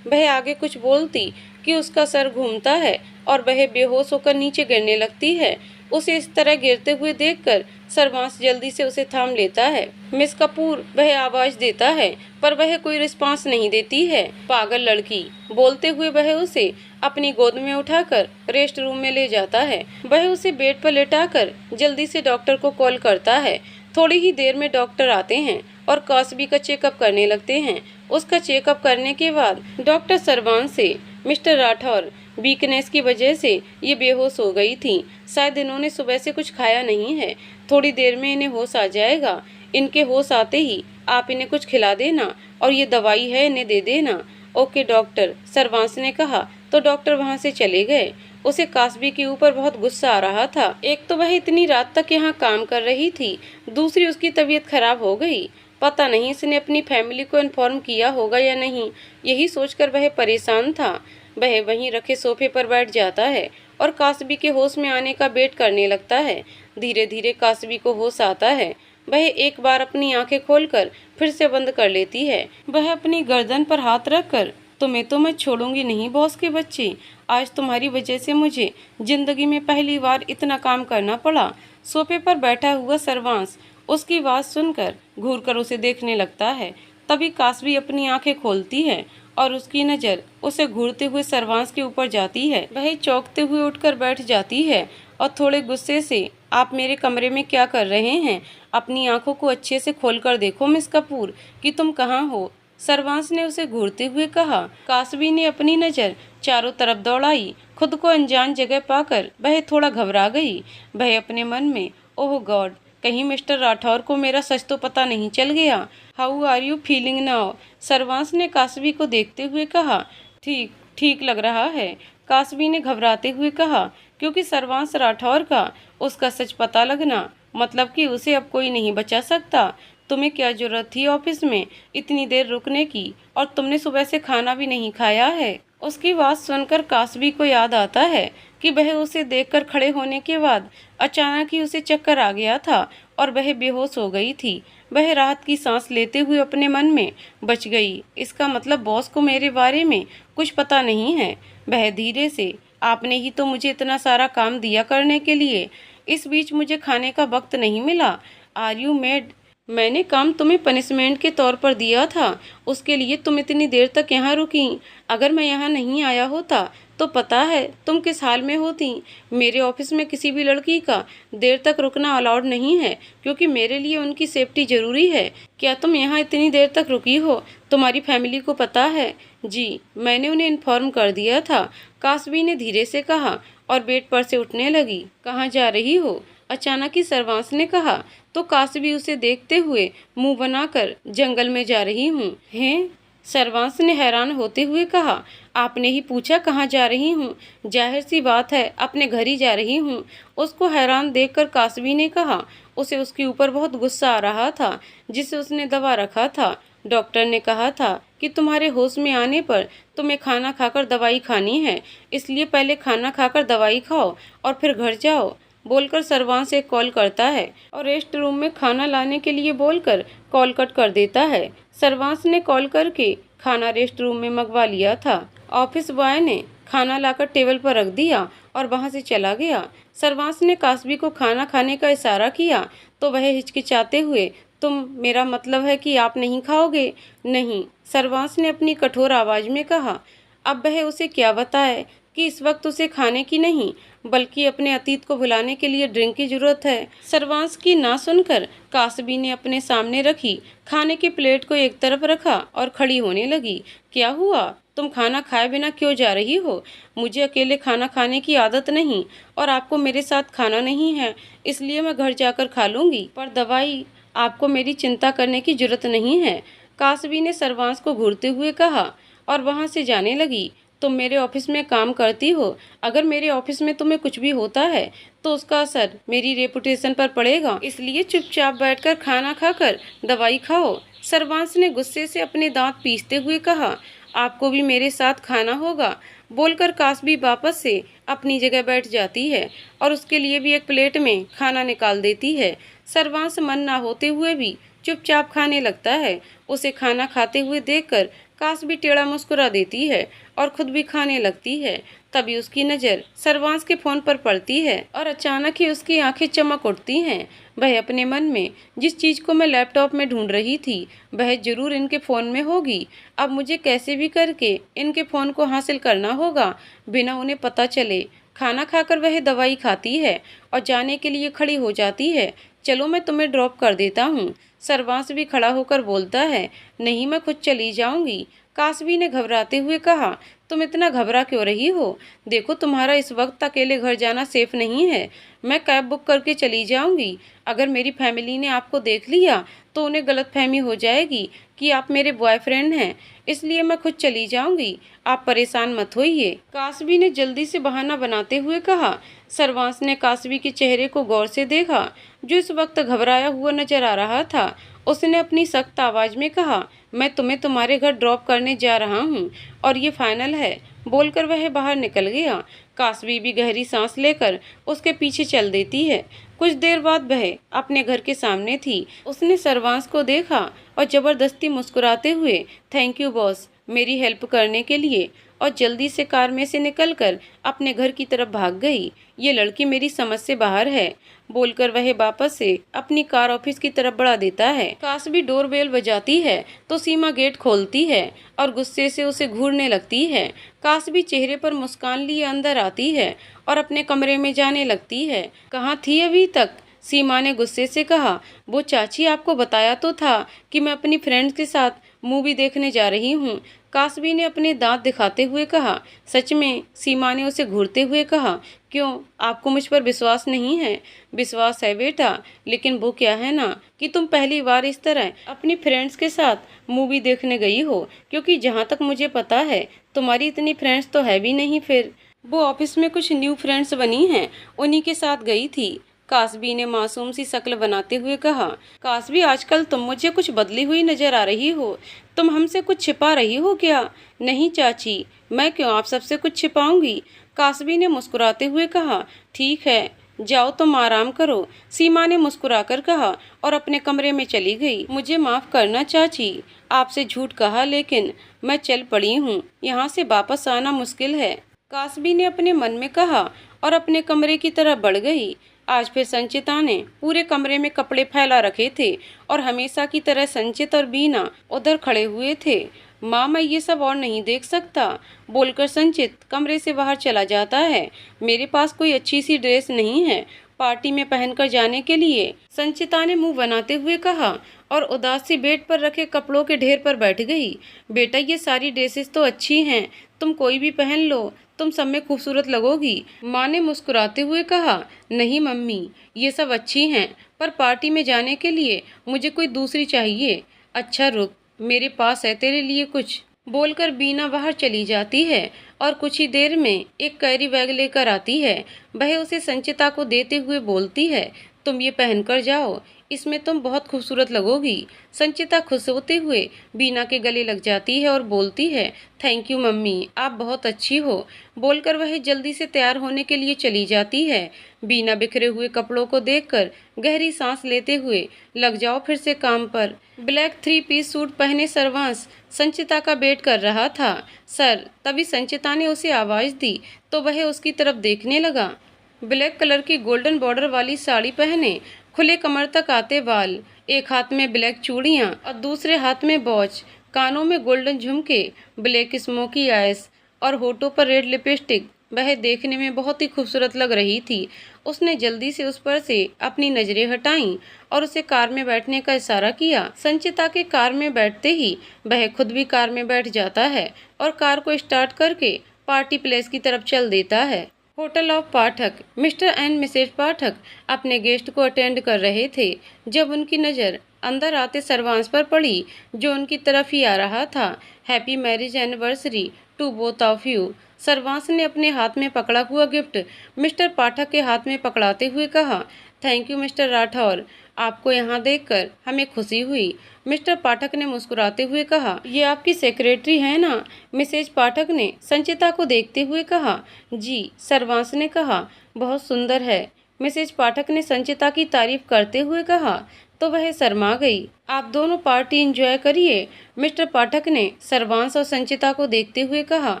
वह आगे कुछ बोलती कि उसका सर घूमता है और वह बेहोश होकर नीचे गिरने लगती है। उसे इस तरह गिरते हुए देखकर सर्वांश जल्दी से उसे थाम लेता है। मिस कपूर, वह आवाज देता है, पर वह कोई रिस्पांस नहीं देती है। पागल लड़की, बोलते हुए वह उसे अपनी गोद में उठाकर रेस्ट रूम में ले जाता है। वह उसे बेड पर लेटाकर जल्दी से डॉक्टर को कॉल करता है। थोड़ी ही देर में डॉक्टर आते हैं और काशवी का चेकअप करने लगते हैं। उसका चेकअप करने के बाद डॉक्टर सर्वांश से, मिस्टर राठौर, वीकनेस की वजह से ये बेहोश हो गई थी, शायद इन्होंने सुबह से कुछ खाया नहीं है, थोड़ी देर में इन्हें होश आ जाएगा। इनके होश आते ही आप इन्हें कुछ खिला देना और ये दवाई है इन्हें दे देना। ओके डॉक्टर, सर्वांश ने कहा तो डॉक्टर वहाँ से चले गए। उसे काशवी के ऊपर बहुत गुस्सा आ रहा था। एक तो वह इतनी रात तक यहाँ काम कर रही थी, दूसरी उसकी तबीयत खराब हो गई। पता नहीं इसने अपनी फैमिली को इन्फॉर्म किया होगा या नहीं, यही सोचकर वह परेशान था। वह वहीं रखे सोफे पर बैठ जाता है और काशवी के होश में आने का वेट करने लगता है। धीरे धीरे काशवी को होश आता है। वह एक बार अपनी आंखें खोलकर फिर से बंद कर लेती है। वह अपनी गर्दन पर हाथ रखकर, तुम्हें तो मैं छोड़ूंगी नहीं बॉस के बच्चे, आज तुम्हारी वजह से मुझे जिंदगी में पहली बार इतना काम करना पड़ा। सोफे पर बैठा हुआ सर्वांश उसकी बात सुनकर घूरकर उसे देखने लगता है। तभी काशवी अपनी आंखें खोलती है और उसकी नज़र उसे घूरते हुए सर्वांश के ऊपर जाती है। वह चौंकते हुए उठकर बैठ जाती है और थोड़े गुस्से से, आप मेरे कमरे में क्या कर रहे हैं? अपनी आंखों को अच्छे से खोलकर देखो मिस कपूर कि तुम कहाँ हो, सर्वांश ने उसे घूरते हुए कहा। काशवी ने अपनी नज़र चारों तरफ दौड़ाई। खुद को अनजान जगह पाकर वह थोड़ा घबरा गई। वह अपने मन में, ओह गॉड, कहीं मिस्टर राठौर को मेरा सच तो पता नहीं चल गया। How are you feeling now? Sarvansh ने काशवी को देखते हुए कहा। ठीक ठीक लग रहा है, काशवी ने घबराते हुए कहा, क्योंकि सर्वांश राठौर का उसका सच पता लगना मतलब कि उसे अब कोई नहीं बचा सकता। तुम्हें क्या जरूरत थी ऑफिस में इतनी देर रुकने की, और तुमने सुबह से खाना भी नहीं खाया है। उसकी बात सुनकर कासवी को याद आता है कि वह उसे देखकर खड़े होने के बाद अचानक ही उसे चक्कर आ गया था और वह बेहोश हो गई थी। वह राहत की सांस लेते हुए अपने मन में बच गई। इसका मतलब बॉस को मेरे बारे में कुछ पता नहीं है। वह धीरे से, आपने ही तो मुझे इतना सारा काम दिया करने के लिए, इस बीच मुझे खाने का वक्त नहीं मिला। Are you mad? मैंने काम तुम्हें पनिशमेंट के तौर पर दिया था, उसके लिए तुम इतनी देर तक यहाँ रुकी। अगर मैं यहाँ नहीं आया होता तो पता है तुम किस हाल में होती। मेरे ऑफिस में किसी भी लड़की का देर तक रुकना अलाउड नहीं है, क्योंकि मेरे लिए उनकी सेफ्टी जरूरी है। क्या तुम यहाँ इतनी देर तक रुकी हो? तुम्हारी फैमिली को पता है? जी, मैंने उन्हें इन्फॉर्म कर दिया था, कासवी ने धीरे से कहा और बेड पर से उठने लगी। कहाँ जा रही हो? अचानक ही सर्वांश ने कहा तो कासवी उसे देखते हुए मुंह बनाकर, जंगल में जा रही हूँ। हैं? सर्वांश ने हैरान होते हुए कहा। आपने ही पूछा कहाँ जा रही हूँ? जाहिर सी बात है अपने घर ही जा रही हूँ। उसको हैरान देखकर कासवी ने कहा। उसे उसके ऊपर बहुत गुस्सा आ रहा था जिसे उसने दबा रखा था। डॉक्टर ने कहा था कि तुम्हारे होश में आने पर तुम्हें खाना खाकर दवाई खानी है, इसलिए पहले खाना खाकर दवाई खाओ और फिर घर जाओ, बोलकर सर्वांश एक कॉल करता है और रेस्ट रूम में खाना लाने के लिए बोलकर कॉल कट कर देता है। सर्वांश ने कॉल करके खाना रेस्ट रूम में मंगवा लिया था। ऑफिस बॉय ने खाना लाकर टेबल पर रख दिया और वहां से चला गया। सर्वांश ने कासवी को खाना खाने का इशारा किया तो वह हिचकिचाते हुए, तुम, मेरा मतलब है कि आप नहीं खाओगे? नहीं, सर्वांश ने अपनी कठोर आवाज में कहा। अब वह उसे क्या बताए कि इस वक्त उसे खाने की नहीं बल्कि अपने अतीत को भुलाने के लिए ड्रिंक की जरूरत है। सर्वांश की ना सुनकर कासवी ने अपने सामने रखी खाने की प्लेट को एक तरफ रखा और खड़ी होने लगी। क्या हुआ? तुम खाना खाए बिना क्यों जा रही हो? मुझे अकेले खाना खाने की आदत नहीं और आपको मेरे साथ खाना नहीं है, इसलिए मैं घर जाकर खा लूंगी। पर दवाई, आपको मेरी चिंता करने की जरूरत नहीं है, कासवी ने सर्वांश को घूरते हुए कहा और वहां से जाने लगी। तुम मेरे ऑफिस में काम करती हो, अगर मेरे ऑफिस में तुम्हें कुछ भी होता है तो उसका असर मेरी रेपुटेशन पर पड़ेगा, इसलिए चुपचाप बैठकर खाना खाकर दवाई खाओ। सर्वांश ने गुस्से से अपने दांत पीसते हुए कहा। आपको भी मेरे साथ खाना होगा, बोलकर कासवी वापस से अपनी जगह बैठ जाती है और उसके लिए भी एक प्लेट में खाना निकाल देती है। सर्वांश मन ना होते हुए भी चुपचाप खाने लगता है। उसे खाना खाते हुए देखकर कासवी टेढ़ा मुस्कुरा देती है और खुद भी खाने लगती है। तभी उसकी नज़र सर्वांश के फोन पर पड़ती है और अचानक ही उसकी आंखें चमक उठती हैं। वह अपने मन में, जिस चीज़ को मैं लैपटॉप में ढूंढ रही थी वह जरूर इनके फ़ोन में होगी। अब मुझे कैसे भी करके इनके फ़ोन को हासिल करना होगा बिना उन्हें पता चले। खाना खाकर वह दवाई खाती है और जाने के लिए खड़ी हो जाती है। चलो मैं तुम्हें ड्रॉप कर देता हूँ। सर्वांश भी खड़ा होकर बोलता है। नहीं, मैं खुद चली जाऊंगी, कासवी ने घबराते हुए कहा। तुम इतना घबरा क्यों रही हो? देखो, तुम्हारा इस वक्त अकेले घर जाना सेफ नहीं है। मैं कैब बुक करके चली जाऊंगी। अगर मेरी फैमिली ने आपको देख लिया तो उन्हें गलतफहमी हो जाएगी कि आप मेरे बॉयफ्रेंड हैं, इसलिए मैं खुद चली जाऊंगी। आप परेशान मत होइए, कासवी ने जल्दी से बहाना बनाते हुए कहा। सर्वांश ने कासवी के चेहरे को गौर से देखा जो इस वक्त घबराया हुआ नजर आ रहा था। उसने अपनी सख्त आवाज में कहा, मैं तुम्हें तुम्हारे घर ड्रॉप करने जा रहा हूँ और ये फाइनल है, बोलकर वह बाहर निकल गया। कासवी भी गहरी सांस लेकर उसके पीछे चल देती है। कुछ देर बाद वह अपने घर के सामने थी। उसने सर्वांश को देखा और जबरदस्ती मुस्कुराते हुए, थैंक यू बॉस, मेरी हेल्प करने के लिए, और जल्दी से कार में से निकलकर अपने घर की तरफ भाग गई। ये लड़की मेरी समझ से बाहर है, बोलकर वह वापस से अपनी कार ऑफिस की तरफ बढ़ा देता है। कासवी डोरबेल बजाती है तो सीमा गेट खोलती है और गुस्से से उसे घूरने लगती है। कासवी चेहरे पर मुस्कान लिए अंदर आती है और अपने कमरे में जाने लगती है। कहाँ थी अभी तक? सीमा ने गुस्से से कहा। वो चाची, आपको बताया तो था कि मैं अपनी फ्रेंड्स के साथ मूवी देखने जा रही हूँ, कासवी ने अपने दांत दिखाते हुए कहा। सच में? सीमा ने उसे घूरते हुए कहा। क्यों, आपको मुझ पर विश्वास नहीं है? विश्वास है बेटा, लेकिन वो क्या है ना कि तुम पहली बार इस तरह अपनी फ्रेंड्स के साथ मूवी देखने गई हो, क्योंकि जहाँ तक मुझे पता है तुम्हारी इतनी फ्रेंड्स तो है भी नहीं। फिर वो ऑफिस में कुछ न्यू फ्रेंड्स बनी हैं, उन्हीं के साथ गई थी। कासबी ने मासूम सी शक्ल बनाते हुए कहा। कासबी, आजकल तुम मुझे कुछ बदली हुई नजर आ रही हो। तुम हमसे कुछ छिपा रही हो क्या? नहीं चाची, मैं क्यों आप सबसे कुछ छिपाऊंगी? कासबी ने मुस्कुराते हुए कहा। ठीक है, जाओ तुम आराम करो, सीमा ने मुस्कुराकर कहा और अपने कमरे में चली गई। मुझे माफ करना चाची, आपसे झूठ कहा, लेकिन मैं चल पड़ी हूँ, यहाँ से वापस आना मुश्किल है, कासबी ने अपने मन में कहा और अपने कमरे की तरफ बढ़ गई। आज फिर संचिता ने पूरे कमरे में कपड़े फैला रखे थे और हमेशा की तरह संचित और बीना उधर खड़े हुए थे। माँ, मैं ये सब और नहीं देख सकता, बोलकर संचित कमरे से बाहर चला जाता है। मेरे पास कोई अच्छी सी ड्रेस नहीं है पार्टी में पहनकर जाने के लिए, संचिता ने मुंह बनाते हुए कहा और उदास सी बेड पर रखे कपड़ों के ढेर पर बैठ गई। बेटा, ये सारी ड्रेसेस तो अच्छी हैं, तुम कोई भी पहन लो, तुम सब में खूबसूरत लगोगी, माँ ने मुस्कुराते हुए कहा। नहीं मम्मी, ये सब अच्छी हैं, पर पार्टी में जाने के लिए मुझे कोई दूसरी चाहिए। अच्छा रुक, मेरे पास है तेरे लिए कुछ, बोलकर बीना बाहर चली जाती है और कुछ ही देर में एक कैरी बैग लेकर आती है। वह उसे संचिता को देते हुए बोलती है, तुम ये पहनकर जाओ, इसमें तुम बहुत खूबसूरत लगोगी। संचिता खुश होते हुए बीना के गले लग जाती है और बोलती है, थैंक यू मम्मी, आप बहुत अच्छी हो, बोलकर वह जल्दी से तैयार होने के लिए चली जाती है। बीना बिखरे हुए कपड़ों को देखकर गहरी सांस लेते हुए लग जाओ फिर से काम पर। ब्लैक 3 पीस सूट पहने सर्वांश संचिता का वेट कर रहा था। सर, तभी संचिता ने उसे आवाज दी तो वह उसकी तरफ देखने लगा। ब्लैक कलर की गोल्डन बॉर्डर वाली साड़ी पहने, खुले कमर तक आते बाल, एक हाथ में ब्लैक चूड़ियां और दूसरे हाथ में वॉच, कानों में गोल्डन झुमके, ब्लैक स्मोकी आइज और होठों पर रेड लिपस्टिक, वह देखने में बहुत ही खूबसूरत लग रही थी। उसने जल्दी से उस पर से अपनी नजरें हटाईं और उसे कार में बैठने का इशारा किया। संचिता के कार में बैठते ही वह खुद भी कार में बैठ जाता है और कार को स्टार्ट करके पार्टी प्लेस की तरफ चल देता है। Hotel of Pathak. Mr and Mrs Pathak अपने गेस्ट को अटेंड कर रहे थे जब उनकी नज़र अंदर आते सर्वांश पर पड़ी, जो उनकी तरफ ही आ रहा था। Happy marriage anniversary to both of you, Sarvansh ने अपने हाथ में पकड़ा हुआ गिफ्ट मिस्टर पाठक के हाथ में पकड़ाते हुए कहा। थैंक यू मिस्टर राठौर, आपको यहाँ देखकर हमें खुशी हुई, मिस्टर पाठक ने मुस्कुराते हुए कहा। ये आपकी सेक्रेटरी है ना, मिसेज पाठक ने संचिता को देखते हुए कहा। जी, सर्वांश ने कहा, बहुत सुंदर है, मिसेज पाठक ने संचिता की तारीफ करते हुए कहा तो वह शर्मा गई। आप दोनों पार्टी एंजॉय करिए, मिस्टर पाठक ने सर्वांश और संचिता को देखते हुए कहा।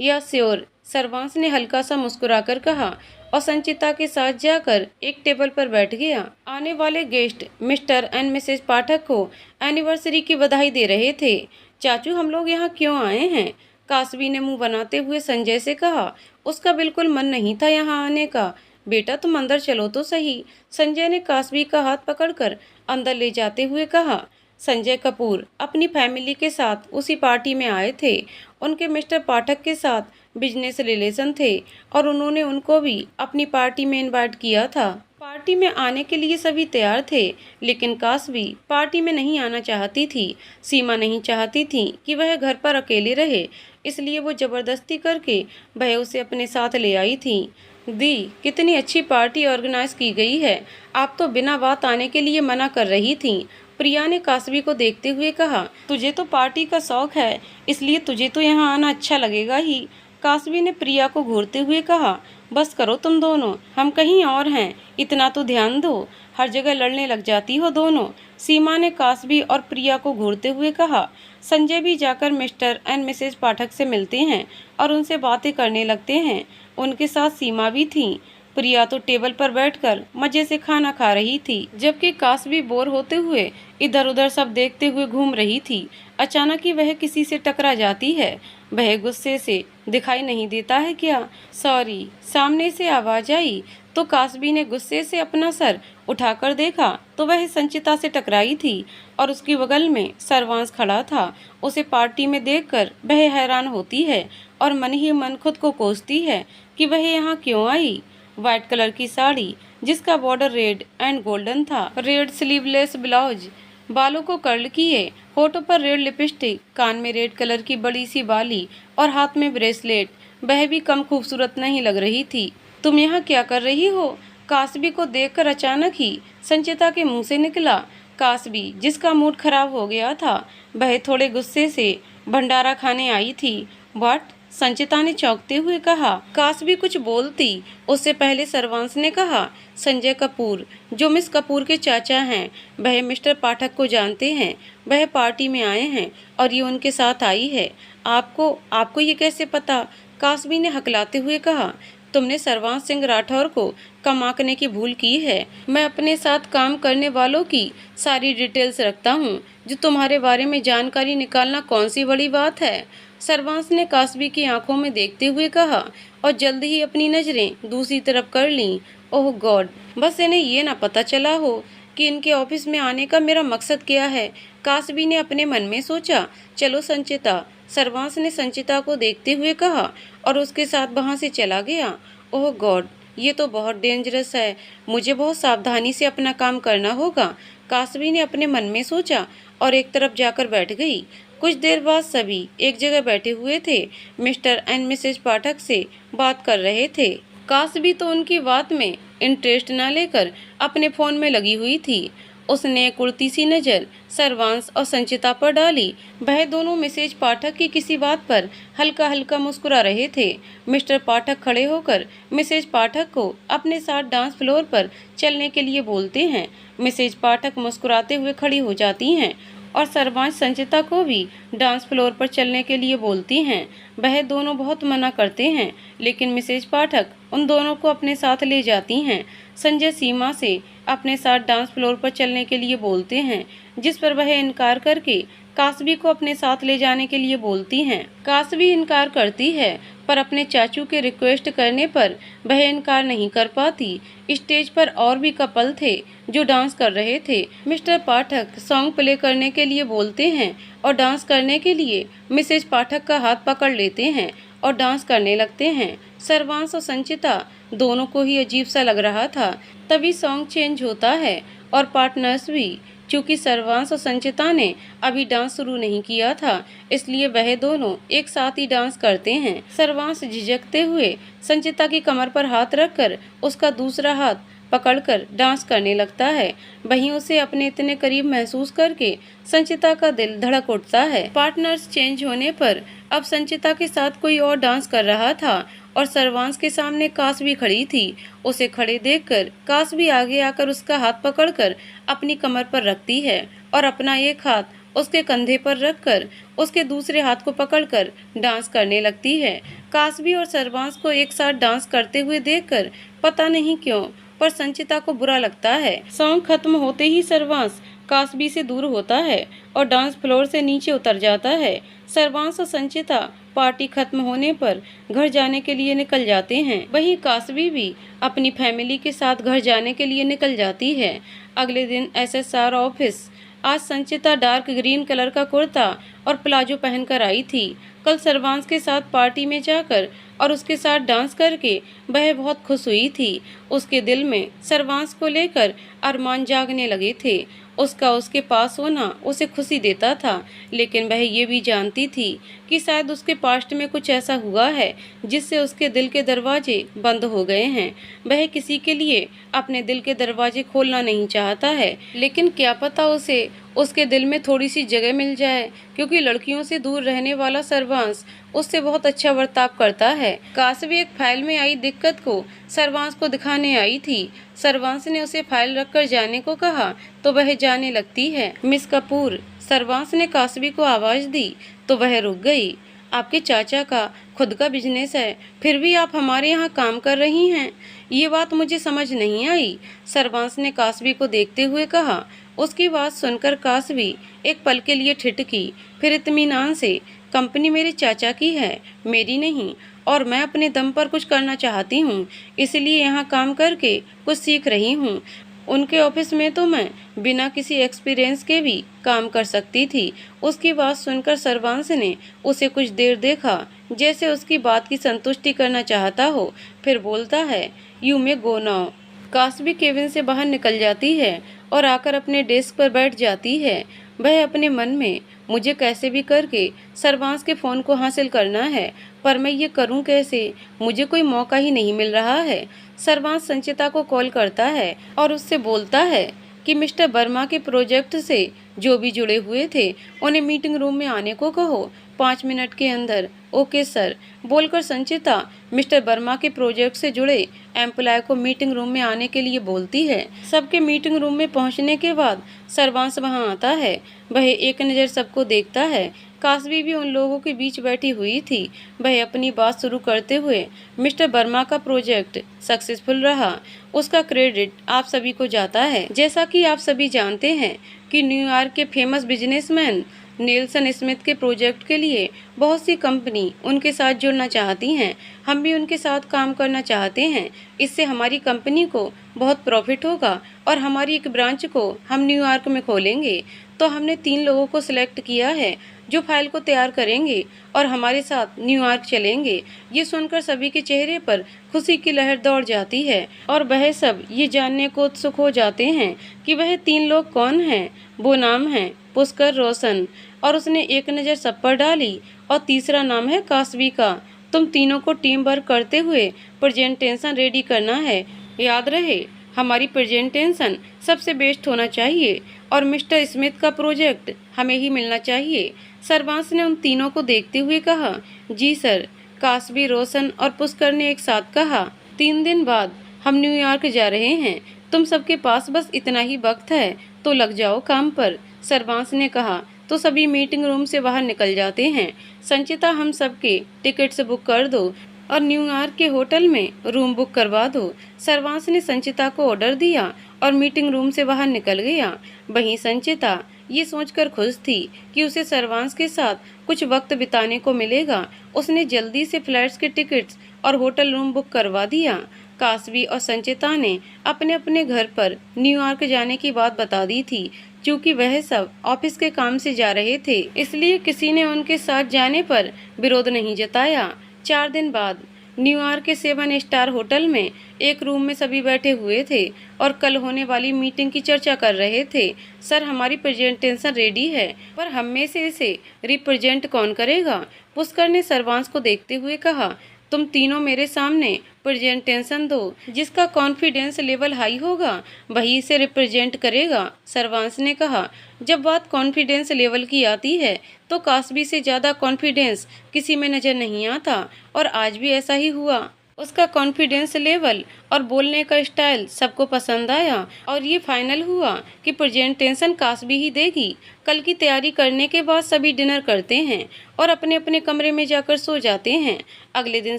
या श्योर, सर्वांश ने हल्का सा मुस्कुराकर कहा और संचिता के साथ जाकर एक टेबल पर बैठ गया। आने वाले गेस्ट मिस्टर एंड मिसेज पाठक को एनिवर्सरी की बधाई दे रहे थे। चाचू, हम लोग यहाँ क्यों आए हैं? कासबी ने मुंह बनाते हुए संजय से कहा। उसका बिल्कुल मन नहीं था यहाँ आने का। बेटा, तुम अंदर चलो तो सही, संजय ने कासबी का हाथ पकड़कर अंदर ले जाते हुए कहा। संजय कपूर अपनी फैमिली के साथ उसी पार्टी में आए थे। उनके मिस्टर पाठक के साथ बिजनेस रिलेशन थे और उन्होंने उनको भी अपनी पार्टी में इनवाइट किया था। पार्टी में आने के लिए सभी तैयार थे, लेकिन कासबी पार्टी में नहीं आना चाहती थी। सीमा नहीं चाहती थी कि वह घर पर अकेले रहे, इसलिए वो जबरदस्ती करके वह उसे अपने साथ ले आई थी। दी, कितनी अच्छी पार्टी ऑर्गेनाइज की गई है, आप तो बिना बात आने के लिए मना कर रही थीं, प्रिया ने कासबी को देखते हुए कहा। तुझे तो पार्टी का शौक है, इसलिए तुझे तो यहाँ आना अच्छा लगेगा ही, कासबी ने प्रिया को घूरते हुए कहा। बस करो तुम दोनों, हम कहीं और हैं, इतना तो ध्यान दो, हर जगह लड़ने लग जाती हो दोनों, सीमा ने कासबी और प्रिया को घूरते हुए कहा। संजय भी जाकर मिस्टर एंड मिसेज पाठक से मिलते हैं और उनसे बातें करने लगते हैं। उनके साथ सीमा भी थी। प्रिया तो टेबल पर बैठकर मजे से खाना खा रही थी, जबकि कासबी बोर होते हुए इधर उधर सब देखते हुए घूम रही थी। अचानक ही वह किसी से टकरा जाती है। वह गुस्से से, दिखाई नहीं देता है क्या? सॉरी, सामने से आवाज आई तो कासबी ने गुस्से से अपना सर उठाकर देखा तो वह संचिता से टकराई थी और उसकी बगल में सर्वांश खड़ा था। उसे पार्टी में देखकर वह हैरान होती है और मन ही मन खुद को कोसती है कि वह यहाँ क्यों आई। व्हाइट कलर की साड़ी जिसका बॉर्डर रेड एंड गोल्डन था, रेड स्लीवलेस ब्लाउज, बालों को कर्ल किए, होठों पर रेड लिपस्टिक, कान में रेड कलर की बड़ी सी बाली और हाथ में ब्रेसलेट, वह भी कम खूबसूरत नहीं लग रही थी। तुम यहाँ क्या कर रही हो? कासबी को देखकर अचानक ही संचिता के मुंह से निकला। कासबी, जिसका मूड खराब हो गया था, वह थोड़े गुस्से से भंडारा खाने आई थी। बट संचिता ने चौंकते हुए कहा। कासबी कुछ बोलती उससे पहले सर्वांश ने कहा, संजय कपूर जो मिस कपूर के चाचा हैं, वह मिस्टर पाठक को जानते हैं। वह पार्टी में आए हैं और ये उनके साथ आई है। आपको ये कैसे पता? कासबी ने हकलाते हुए कहा, तुमने सर्वांश सिंह राठौर को कम आंकने की भूल की है। मैं अपने साथ काम करने वालों की सारी डिटेल्स रखता हूँ। जो तुम्हारे बारे में जानकारी निकालना कौन सी बड़ी बात है? सर्वांश ने कासबी की आंखों में देखते हुए कहा और जल्द ही अपनी नजरें दूसरी तरफ कर लीं। ओह गॉड, बस इन्हें ये ना पता चला हो कि इनके ऑफिस में आने का मेरा मकसद क्या है। कासबी ने अपने मन में सोचा। चलो संचिता, सर्वांश ने संचिता को देखते हुए कहा और उसके साथ वहां से चला गया। ओह गॉड, ये तो बहुत डेंजरस है। मुझे बहुत सावधानी से अपना काम करना होगा, कासबी ने अपने मन में सोचा और एक तरफ जाकर बैठ गई। कुछ देर बाद सभी एक जगह बैठे हुए थे। मिस्टर एंड मिसेज पाठक से बात कर रहे थे। कासबी तो उनकी बात में इंटरेस्ट न लेकर अपने फोन में लगी हुई थी। उसने एक उड़ती सी नज़र सर्वांश और संचिता पर डाली। वह दोनों मिसेज पाठक की किसी बात पर हल्का हल्का मुस्कुरा रहे थे। मिस्टर पाठक खड़े होकर मिसेज पाठक को अपने साथ डांस फ्लोर पर चलने के लिए बोलते हैं। मिसेज पाठक मुस्कुराते हुए खड़ी हो जाती हैं और सर्वांश संचिता को भी डांस फ्लोर पर चलने के लिए बोलती हैं। वह दोनों बहुत मना करते हैं, लेकिन मिसेज पाठक उन दोनों को अपने साथ ले जाती हैं। संजय सीमा से अपने साथ डांस फ्लोर पर चलने के लिए बोलते हैं, जिस पर वह इनकार करके कासबी को अपने साथ ले जाने के लिए बोलती हैं। कासबी इनकार करती है, पर अपने चाचू के रिक्वेस्ट करने पर वह इनकार नहीं कर पाती। स्टेज पर और भी कपल थे जो डांस कर रहे थे। मिस्टर पाठक सॉन्ग प्ले करने के लिए बोलते हैं और डांस करने के लिए मिसेज पाठक का हाथ पकड़ लेते हैं और डांस करने लगते हैं। सर्वांश और संचिता दोनों को ही अजीब सा लग रहा था। तभी सॉन्ग चेंज होता है और पार्टनर्स भी। क्योंकि सर्वांश और संचिता ने अभी डांस शुरू नहीं किया था, इसलिए वह दोनों एक साथ ही डांस करते हैं। सर्वांश झिझकते हुए संचिता की कमर पर हाथ रखकर उसका दूसरा हाथ पकड़कर डांस करने लगता है। वहीं उसे अपने इतने करीब महसूस करके संचिता का दिल धड़क उठता है। पार्टनर्स चेंज होने पर अब संचिता के साथ कोई और डांस कर रहा था और सर्वांश के सामने कासबी खड़ी थी। उसे खड़े देखकर कासबी आगे आकर उसका हाथ पकड़कर अपनी कमर पर रखती है और अपना एक हाथ उसके कंधे पर रखकर उसके दूसरे हाथ को पकड़कर डांस करने लगती है। कासबी और सर्वांश को एक साथ डांस करते हुए देखकर पता नहीं क्यों पर संचिता को बुरा लगता है। सॉन्ग खत्म होते ही सर्वांश कासबी से दूर होता है और डांस फ्लोर से नीचे उतर जाता है। सर्वांश और संचिता पार्टी खत्म होने पर घर जाने के लिए निकल जाते हैं। वहीं कासबी भी अपनी फैमिली के साथ घर जाने के लिए निकल जाती है। अगले दिन एसएसआर ऑफिस। आज संचिता डार्क ग्रीन कलर का कुर्ता और प्लाजो पहनकर आई थी। कल सर्वांश के साथ पार्टी में जाकर और उसके साथ डांस करके वह बहुत खुश हुई थी। उसके दिल में सर्वांश को लेकर अरमान जागने लगे थे। उसका उसके पास होना उसे खुशी देता था, लेकिन वह ये भी जानती थी कि शायद उसके पास्ट में कुछ ऐसा हुआ है जिससे उसके दिल के दरवाजे बंद हो गए हैं। वह किसी के लिए अपने दिल के दरवाजे खोलना नहीं चाहता है, लेकिन क्या पता उसे उसके दिल में थोड़ी सी जगह मिल जाए, क्योंकि लड़कियों से दूर रहने वाला सर्वांश उससे बहुत अच्छा बर्ताव करता है। कासबी एक फाइल में आई दिक्कत को सर्वांश को दिखाने आई थी। सर्वांश ने उसे फाइल रखकर जाने को कहा तो वह जाने लगती है। मिस कपूर, सर्वांश ने कासबी को आवाज दी तो वह रुक गई। आपके चाचा का खुद का बिजनेस है, फिर भी आप हमारे यहाँ काम कर रही हैं, ये बात मुझे समझ नहीं आई। सर्वांश ने कासबी को देखते हुए कहा। उसकी बात सुनकर कासबी एक पल के लिए ठिठकी, फिर इत्मीनान से, कंपनी मेरे चाचा की है, मेरी नहीं, और मैं अपने दम पर कुछ करना चाहती हूँ, इसलिए यहाँ काम करके कुछ सीख रही हूँ। उनके ऑफिस में तो मैं बिना किसी एक्सपीरियंस के भी काम कर सकती थी। उसकी बात सुनकर सर्वांश ने उसे कुछ देर देखा, जैसे उसकी बात की संतुष्टि करना चाहता हो, फिर बोलता है, यू मे गो नाउ। कासबी केबिन से बाहर निकल जाती है और आकर अपने डेस्क पर बैठ जाती है। वह अपने मन में मुझे कैसे भी करके सर्वांश के फ़ोन को हासिल करना है, पर मैं ये करूं कैसे? मुझे कोई मौका ही नहीं मिल रहा है। सर्वांश संचिता को कॉल करता है और उससे बोलता है कि मिस्टर वर्मा के प्रोजेक्ट से जो भी जुड़े हुए थे उन्हें मीटिंग रूम में आने को कहो 5 मिनट के अंदर। ओके सर, बोलकर संचिता मिस्टर वर्मा के प्रोजेक्ट से जुड़े एम्प्लॉय को मीटिंग रूम में आने के लिए बोलती है। सबके मीटिंग रूम में पहुंचने के बाद सर्वांश वहां आता है। वह एक नज़र सबको देखता है। काशवी भी उन लोगों के बीच बैठी हुई थी। वह अपनी बात शुरू करते हुए मिस्टर वर्मा का प्रोजेक्ट सक्सेसफुल रहा, उसका क्रेडिट आप सभी को जाता है। जैसा कि आप सभी जानते हैं कि न्यूयॉर्क के फेमस बिजनेसमैन नेल्सन स्मिथ के प्रोजेक्ट के लिए बहुत सी कंपनी उनके साथ जुड़ना चाहती हैं। हम भी उनके साथ काम करना चाहते हैं। इससे हमारी कंपनी को बहुत प्रॉफिट होगा और हमारी एक ब्रांच को हम न्यूयॉर्क में खोलेंगे। तो हमने 3 लोगों को सिलेक्ट किया है जो फाइल को तैयार करेंगे और हमारे साथ न्यूयॉर्क चलेंगे। ये सुनकर सभी के चेहरे पर खुशी की लहर दौड़ जाती है और वह सब ये जानने को उत्सुक हो जाते हैं कि वह 3 लोग कौन हैं। वो नाम है पुष्कर रोशन, और उसने एक नज़र सब पर डाली, और तीसरा नाम है काशवी का। तुम तीनों को टीम वर्क करते हुए प्रेजेंटेशन रेडी करना है। याद रहे, हमारी प्रेजेंटेशन सबसे बेस्ट होना चाहिए और मिस्टर स्मिथ का प्रोजेक्ट हमें ही मिलना चाहिए। सर्वांश ने उन तीनों को देखते हुए कहा, जी सर। काशवी, रोशन और पुष्कर ने एक साथ कहा, 3 दिन बाद हम न्यूयॉर्क जा रहे हैं। तुम सबके पास बस इतना ही वक्त है, तो लग जाओ काम पर। सर्वांश ने कहा तो सभी मीटिंग रूम से बाहर निकल जाते हैं। संचिता, हम सबके टिकट्स बुक कर दो और न्यूयॉर्क के होटल में रूम बुक करवा दो। सर्वांश ने संचिता को ऑर्डर दिया और मीटिंग रूम से बाहर निकल गया। वहीं संचिता ये सोचकर खुश थी कि उसे सर्वांश के साथ कुछ वक्त बिताने को मिलेगा। उसने जल्दी से फ्लाइट्स के टिकट्स और होटल रूम बुक करवा दिया। काशवी और संचिता ने अपने अपने घर पर न्यूयॉर्क जाने की बात बता दी थी। क्योंकि वह सब ऑफिस के काम से जा रहे थे, इसलिए किसी ने उनके साथ जाने पर विरोध नहीं जताया। 4 दिन बाद न्यूयॉर्क के 7 स्टार होटल में एक रूम में सभी बैठे हुए थे और कल होने वाली मीटिंग की चर्चा कर रहे थे। सर, हमारी प्रेजेंटेशन रेडी है, पर हम में से इसे रिप्रेजेंट कौन करेगा? पुष्कर ने सर्वांश को देखते हुए कहा, तुम तीनों मेरे सामने प्रेजेंटेशन दो। जिसका कॉन्फिडेंस लेवल हाई होगा वही इसे रिप्रेजेंट करेगा। सर्वांश ने कहा, जब बात कॉन्फिडेंस लेवल की आती है तो काशवी से ज़्यादा कॉन्फिडेंस किसी में नज़र नहीं आता, और आज भी ऐसा ही हुआ। उसका कॉन्फिडेंस लेवल और बोलने का स्टाइल सबको पसंद आया और ये फाइनल हुआ कि प्रेजेंटेशन काशवी ही देगी। कल की तैयारी करने के बाद सभी डिनर करते हैं और अपने अपने कमरे में जाकर सो जाते हैं। अगले दिन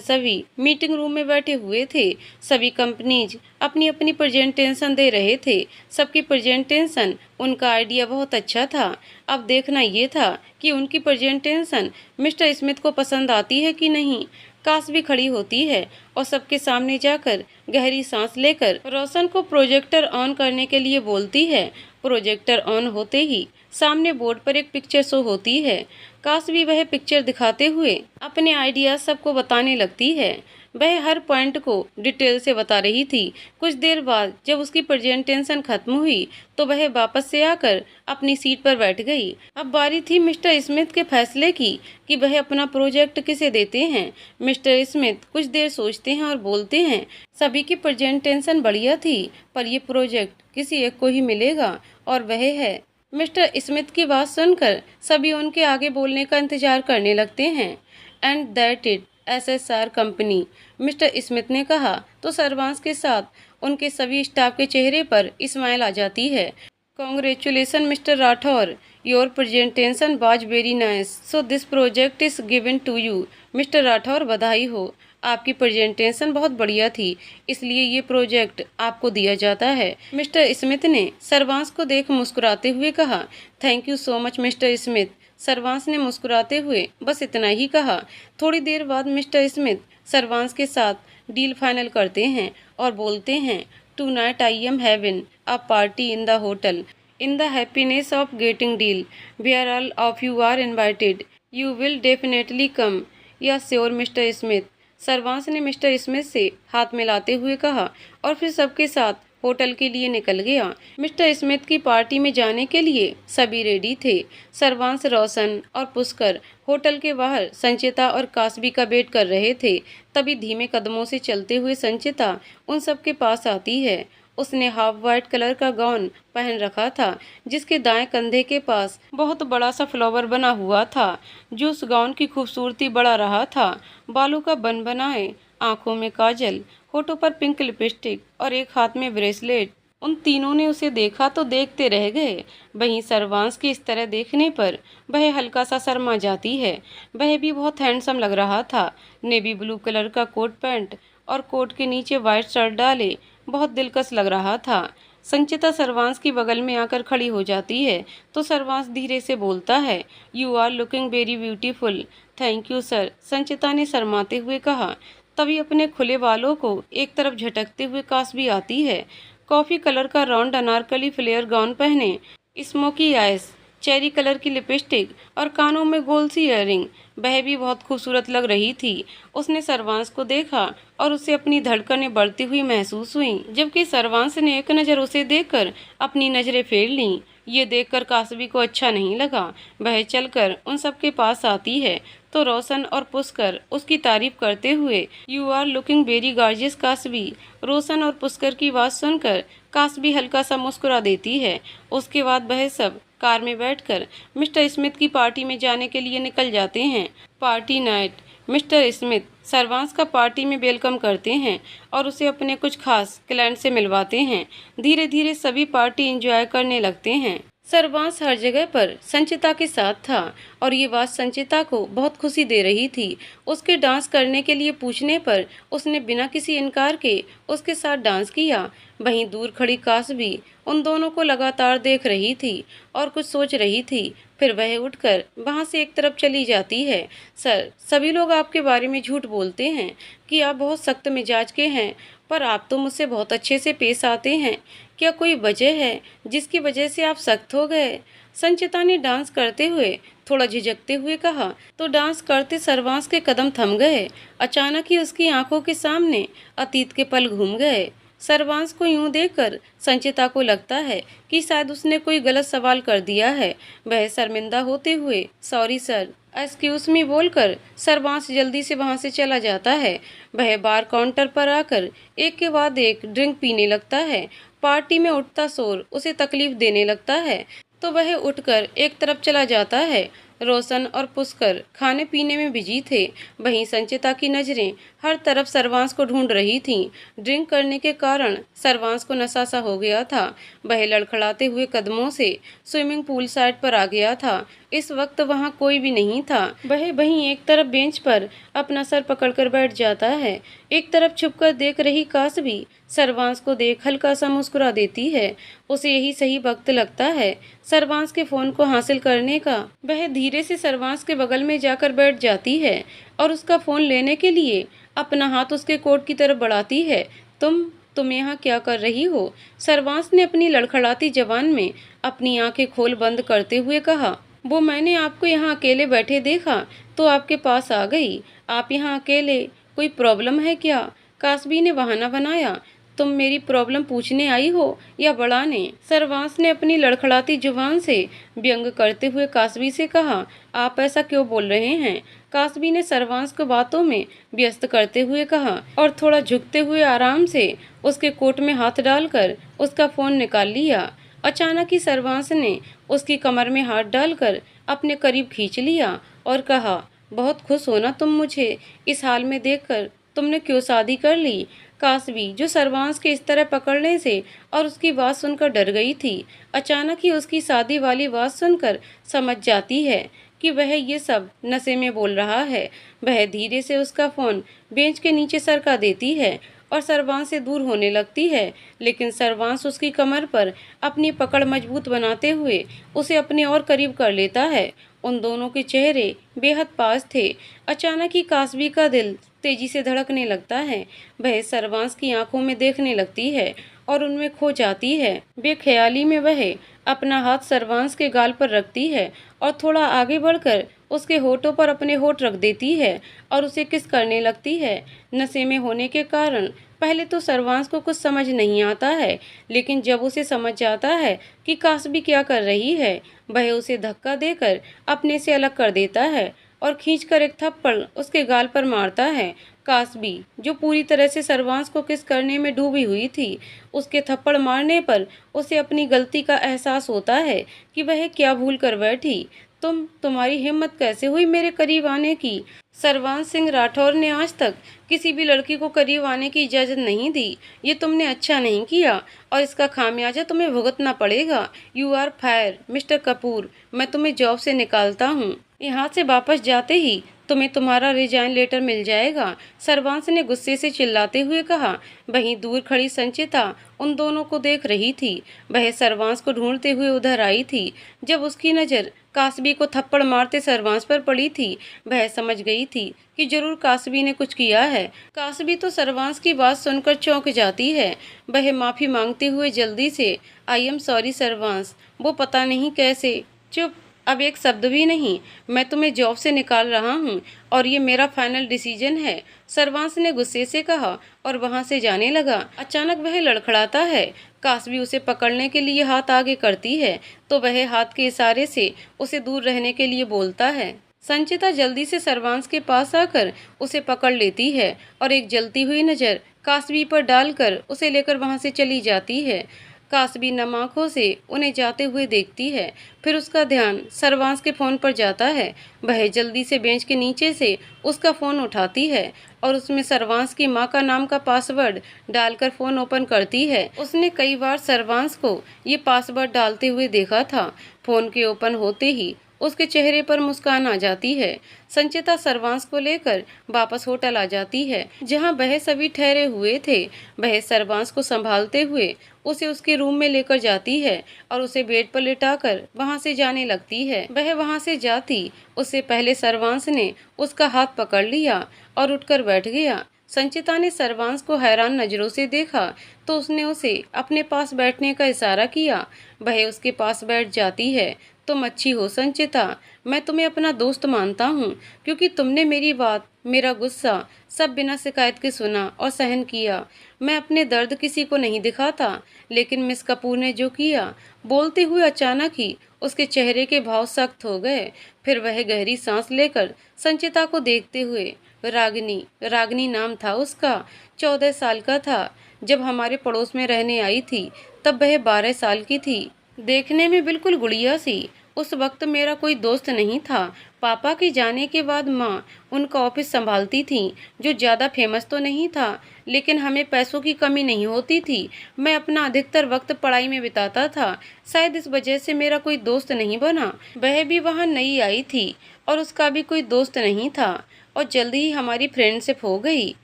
सभी मीटिंग रूम में बैठे हुए थे। सभी कंपनीज अपनी अपनी प्रेजेंटेशन दे रहे थे। सबकी प्रेजेंटेशन, उनका आइडिया बहुत अच्छा था। अब देखना ये था कि उनकी प्रेजेंटेशन मिस्टर स्मिथ को पसंद आती है कि नहीं। काशवी खड़ी होती है और सबके सामने जाकर गहरी सांस लेकर रोशन को प्रोजेक्टर ऑन करने के लिए बोलती है। प्रोजेक्टर ऑन होते ही सामने बोर्ड पर एक पिक्चर शो होती है। काशवी वह पिक्चर दिखाते हुए अपने आइडिया सबको बताने लगती है। वह हर पॉइंट को डिटेल से बता रही थी। कुछ देर बाद जब उसकी प्रेजेंटेशन खत्म हुई तो वह वापस से आकर अपनी सीट पर बैठ गई। अब बारी थी मिस्टर स्मिथ के फैसले की कि वह अपना प्रोजेक्ट किसे देते हैं। मिस्टर स्मिथ कुछ देर सोचते हैं और बोलते हैं, सभी की प्रेजेंटेशन बढ़िया थी, पर यह प्रोजेक्ट किसी एक को ही मिलेगा और वह है। मिस्टर स्मिथ की बात सुनकर सभी उनके आगे बोलने का इंतजार करने लगते हैं। And that it SSR company, mister Smith ने कहा तो सर्वांश के साथ उनके सभी स्टाफ के चेहरे पर स्माइल आ जाती है। Congratulation mister Rathore, your presentation was very nice, so this project is given to you. Mister Rathore, बधाई हो, आपकी प्रेजेंटेशन बहुत बढ़िया थी, इसलिए ये प्रोजेक्ट आपको दिया जाता है। मिस्टर स्मिथ ने सर्वांश को देख मुस्कुराते हुए कहा, thank you so much mister Smith. Sarvansh ने मुस्कुराते हुए बस इतना ही कहा। थोड़ी देर बाद मिस्टर स्मिथ सर्वांश के साथ डील फाइनल करते हैं और बोलते हैं, tonight I am having a party in the hotel in the happiness of getting deal where all of you are invited, you will definitely come. Yeah sure mister Smith. Sarvansh ने मिस्टर स्मिथ से हाथ मिलाते हुए कहा और फिर सबके साथ होटल के लिए निकल गया। मिस्टर स्मिथ की पार्टी में जाने के लिए सभी रेडी थे। सर्वांश, रोशन और पुष्कर होटल के बाहर संचिता और कासबी का वेट कर रहे थे। तभी धीमे कदमों से चलते हुए संचिता उन सबके पास आती है। उसने हाफ वाइट कलर का गाउन पहन रखा था, जिसके दाएं कंधे के पास बहुत बड़ा सा फ्लावर बना हुआ था, जो उस गाउन की खूबसूरती बढ़ा रहा था। बालों का बन बनाए, आंखों में काजल, होठों पर पिंक लिपस्टिक और एक हाथ में ब्रेसलेट। उन तीनों ने उसे देखा तो देखते रह गए। वहीं सर्वांश के इस तरह देखने पर वह हल्का सा शर्मा जाती है। वह भी बहुत हैंडसम लग रहा था। नेवी ब्लू कलर का कोट पैंट और कोट के नीचे वाइट शर्ट डाले बहुत दिलकश लग रहा था। संचिता सर्वांश की बगल में आकर खड़ी हो जाती है तो सर्वांश धीरे से बोलता है, you are looking very beautiful. Thank you sir, Sanchita ने शर्माते हुए कहा। तभी अपने खुले बालों को एक तरफ झटकते हुए कासबी आती है। कॉफी कलर का राउंड अनारकली फ्लेयर गाउन पहने, स्मोकी आइस, चेरी कलर की लिपस्टिक और कानों में गोल सी इयररिंग, वह भी बहुत खूबसूरत लग रही थी। उसने सर्वांश को देखा और उसे अपनी धड़कनें बढ़ती हुई महसूस हुई, जबकि सर्वांश ने एक नज़र उसे देखकर अपनी नज़रें फेर लीं। ये देखकर कासबी को अच्छा नहीं लगा। वह चलकर उन सबके पास आती है तो रोशन और पुष्कर उसकी तारीफ करते हुए, you are looking very gorgeous कासबी। रोशन और पुष्कर की बात सुनकर कासबी हल्का सा मुस्कुरा देती है। उसके बाद वह सब कार में बैठकर मिस्टर स्मिथ की पार्टी में जाने के लिए निकल जाते हैं। Party night. मिस्टर स्मिथ सर्वांश का पार्टी में वेलकम करते हैं और उसे अपने कुछ खास क्लाइंट से मिलवाते हैं। धीरे धीरे सभी पार्टी एंजॉय करने लगते हैं। सर्वांश हर जगह पर संचिता के साथ था और ये बात संचिता को बहुत खुशी दे रही थी। उसके डांस करने के लिए पूछने पर उसने बिना किसी इनकार के उसके साथ डांस किया। वहीं दूर खड़ी कासबी उन दोनों को लगातार देख रही थी और कुछ सोच रही थी। फिर वह उठकर वहां से एक तरफ चली जाती है। सर, सभी लोग आपके बारे में झूठ बोलते हैं कि आप बहुत सख्त मिजाज के हैं, पर आप तो मुझसे बहुत अच्छे से पेश आते हैं। क्या कोई वजह है जिसकी वजह से आप सख्त हो गए? संचिता ने डांस करते हुए थोड़ा झिझकते हुए कहा। तो डांस करते सर्वांश के कदम थम गए। अचानक ही उसकी आंखों के सामने अतीत के पल घूम गए। सर्वांश को यूं देखकर संचिता को लगता है कि शायद उसने कोई गलत सवाल कर दिया है। वह शर्मिंदा होते हुए, सॉरी सर, एक्सक्यूज मी बोलकर सर्वांश जल्दी से वहां से चला जाता है। वह बार काउंटर पर आकर एक के बाद एक ड्रिंक पीने लगता है। पार्टी में उठता शोर उसे तकलीफ देने लगता है तो वह उठकर एक तरफ चला जाता है। रोशन और पुष्कर खाने पीने में बिजी थे। वहीं संचिता की नजरें हर तरफ सर्वांश को ढूंढ रही थीं। ड्रिंक करने के कारण सर्वांश को नशा सा हो गया था। वह लड़खड़ाते हुए कदमों से स्विमिंग पूल साइड पर आ गया था। इस वक्त वहां कोई भी नहीं था। वह वहीं एक तरफ बेंच पर अपना सर पकड़कर बैठ जाता है। एक तरफ छुपकर देख रही कासबी सर्वांश को देख हल्का सा मुस्कुरा देती है। उसे यही सही वक्त लगता है सर्वांश के फोन को हासिल करने का। वह धीरे से सर्वांश के बगल में जाकर बैठ जाती है और उसका फोन लेने के लिए अपना हाथ उसके कोट की तरफ बढ़ाती है। तुम यहाँ क्या कर रही हो? सर्वांश ने अपनी लड़खड़ाती जबान में अपनी आंखें खोल बंद करते हुए कहा। वो मैंने आपको यहाँ अकेले बैठे देखा तो आपके पास आ गई। आप यहाँ अकेले, कोई प्रॉब्लम है क्या? कासबी ने बहाना बनाया। तुम मेरी प्रॉब्लम पूछने आई हो या बढ़ाने? सर्वांश ने अपनी लड़खड़ाती जुबान से व्यंग करते हुए कासबी से कहा। आप ऐसा क्यों बोल रहे हैं? कासबी ने सर्वांश को बातों में व्यस्त करते हुए कहा और थोड़ा झुकते हुए आराम से उसके कोट में हाथ डालकर उसका फोन निकाल लिया। अचानक ही सर्वांश ने उसकी कमर में हाथ डालकर अपने करीब खींच लिया और कहा, बहुत खुश हो ना तुम मुझे इस हाल में देखकर? तुमने क्यों शादी कर ली? कासबी, जो सर्वांश के इस तरह पकड़ने से और उसकी बात सुनकर डर गई थी, अचानक ही उसकी शादी वाली बात सुनकर समझ जाती है कि वह ये सब नशे में बोल रहा है। वह धीरे से उसका फोन बेंच के नीचे सरका देती है और सर्वांश से दूर होने लगती है, लेकिन सर्वांश उसकी कमर पर अपनी पकड़ मजबूत बनाते हुए उसे अपने और करीब कर लेता है। उन दोनों के चेहरे बेहद पास थे। अचानक ही कासबी का दिल तेजी से धड़कने लगता है। वह सर्वांश की आंखों में देखने लगती है और उनमें खो जाती है। बेख्याली में वह अपना हाथ सर्वांश के गाल पर रखती है और थोड़ा आगे बढ़कर उसके होठों पर अपने होठ रख देती है और उसे किस करने लगती है। नशे में होने के कारण पहले तो सर्वांश को कुछ समझ नहीं आता है, लेकिन जब उसे समझ जाता है कि कासबी क्या कर रही है, वह उसे धक्का देकर अपने से अलग कर देता है और खींचकर एक थप्पड़ उसके गाल पर मारता है। कासबी, जो पूरी तरह से सर्वांश को किस करने में डूबी हुई थी, उसके थप्पड़ मारने पर उसे अपनी गलती का एहसास होता है कि वह क्या भूल कर बैठी। तुम्हारी हिम्मत कैसे हुई मेरे करीब आने की? सरवान सिंह राठौर ने आज तक किसी भी लड़की को करीब आने की इजाज़त नहीं दी। ये तुमने अच्छा नहीं किया और इसका खामियाजा तुम्हें भुगतना पड़ेगा। You are fire mister Kapoor, मैं तुम्हें जॉब से निकालता हूँ। यहाँ से वापस जाते ही तुम्हें तुम्हारा रिजाइन लेटर मिल जाएगा, सरवांश ने गुस्से से चिल्लाते हुए कहा। वहीं दूर खड़ी संचिता उन दोनों को देख रही थी। वह सरवांश को ढूंढते हुए उधर आई थी। जब उसकी नज़र कासबी को थप्पड़ मारते सरवांश पर पड़ी थी, वह समझ गई थी कि जरूर कासबी ने कुछ किया है। कासबी तो सरवांश की बात सुनकर चौंक जाती है। वह माफ़ी मांगते हुए जल्दी से, आई एम सॉरी सरवांश, वो पता नहीं कैसे। चुप, अब एक शब्द भी नहीं। मैं तुम्हें जॉब से निकाल रहा हूँ और ये मेरा फाइनल डिसीजन है, सरवांश ने गुस्से से कहा और वहाँ से जाने लगा। अचानक वह लड़खड़ाता है। कासबी उसे पकड़ने के लिए हाथ आगे करती है तो वह हाथ के इशारे से उसे दूर रहने के लिए बोलता है। संचिता जल्दी से सरवांश के पास आकर उसे पकड़ लेती है और एक जलती हुई नज़र कासबी पर डालकर उसे लेकर वहाँ से चली जाती है। कासबी नम आंखों से उन्हें जाते हुए देखती है। फिर उसका ध्यान सरवांश के फ़ोन पर जाता है। वह जल्दी से बेंच के नीचे से उसका फ़ोन उठाती है और उसमें सरवांश की माँ का नाम का पासवर्ड डालकर फ़ोन ओपन करती है। उसने कई बार सरवांश को ये पासवर्ड डालते हुए देखा था। फ़ोन के ओपन होते ही उसके चेहरे पर मुस्कान आ जाती है। संचिता सरवांश को लेकर वापस होटल आ जाती है जहां वह सभी ठहरे हुए थे। वह सरवांश को संभालते हुए उसे उसके रूम में लेकर जाती है और उसे बेड पर लिटाकर वहां से जाने लगती है। वह वहां से जाती उससे पहले सरवांश ने उसका हाथ पकड़ लिया और उठकर बैठ गया। संचिता ने सरवांश को हैरान नजरों से देखा तो उसने उसे अपने पास बैठने का इशारा किया। वह उसके पास बैठ जाती है। तुम अच्छी हो संचिता, मैं तुम्हें अपना दोस्त मानता हूँ क्योंकि तुमने मेरी बात, मेरा गुस्सा सब बिना शिकायत के सुना और सहन किया। मैं अपने दर्द किसी को नहीं दिखाता, लेकिन मिस कपूर ने जो किया। बोलते हुए अचानक ही उसके चेहरे के भाव सख्त हो गए। फिर वह गहरी सांस लेकर संचिता को देखते हुए, रागिनी नाम था उसका, 14 साल का था। जब हमारे पड़ोस में रहने आई थी तब वह 12 साल की थी, देखने में बिल्कुल गुड़िया सी। उस वक्त मेरा कोई दोस्त नहीं था। पापा के जाने के बाद माँ उनका ऑफिस संभालती थी, जो ज़्यादा फेमस तो नहीं था, लेकिन हमें पैसों की कमी नहीं होती थी। मैं अपना अधिकतर वक्त पढ़ाई में बिताता था। शायद इस वजह से मेरा कोई दोस्त नहीं बना। वह भी वहाँ नई आई थी और उसका भी कोई दोस्त नहीं था और जल्दी ही हमारी फ्रेंडशिप हो गई।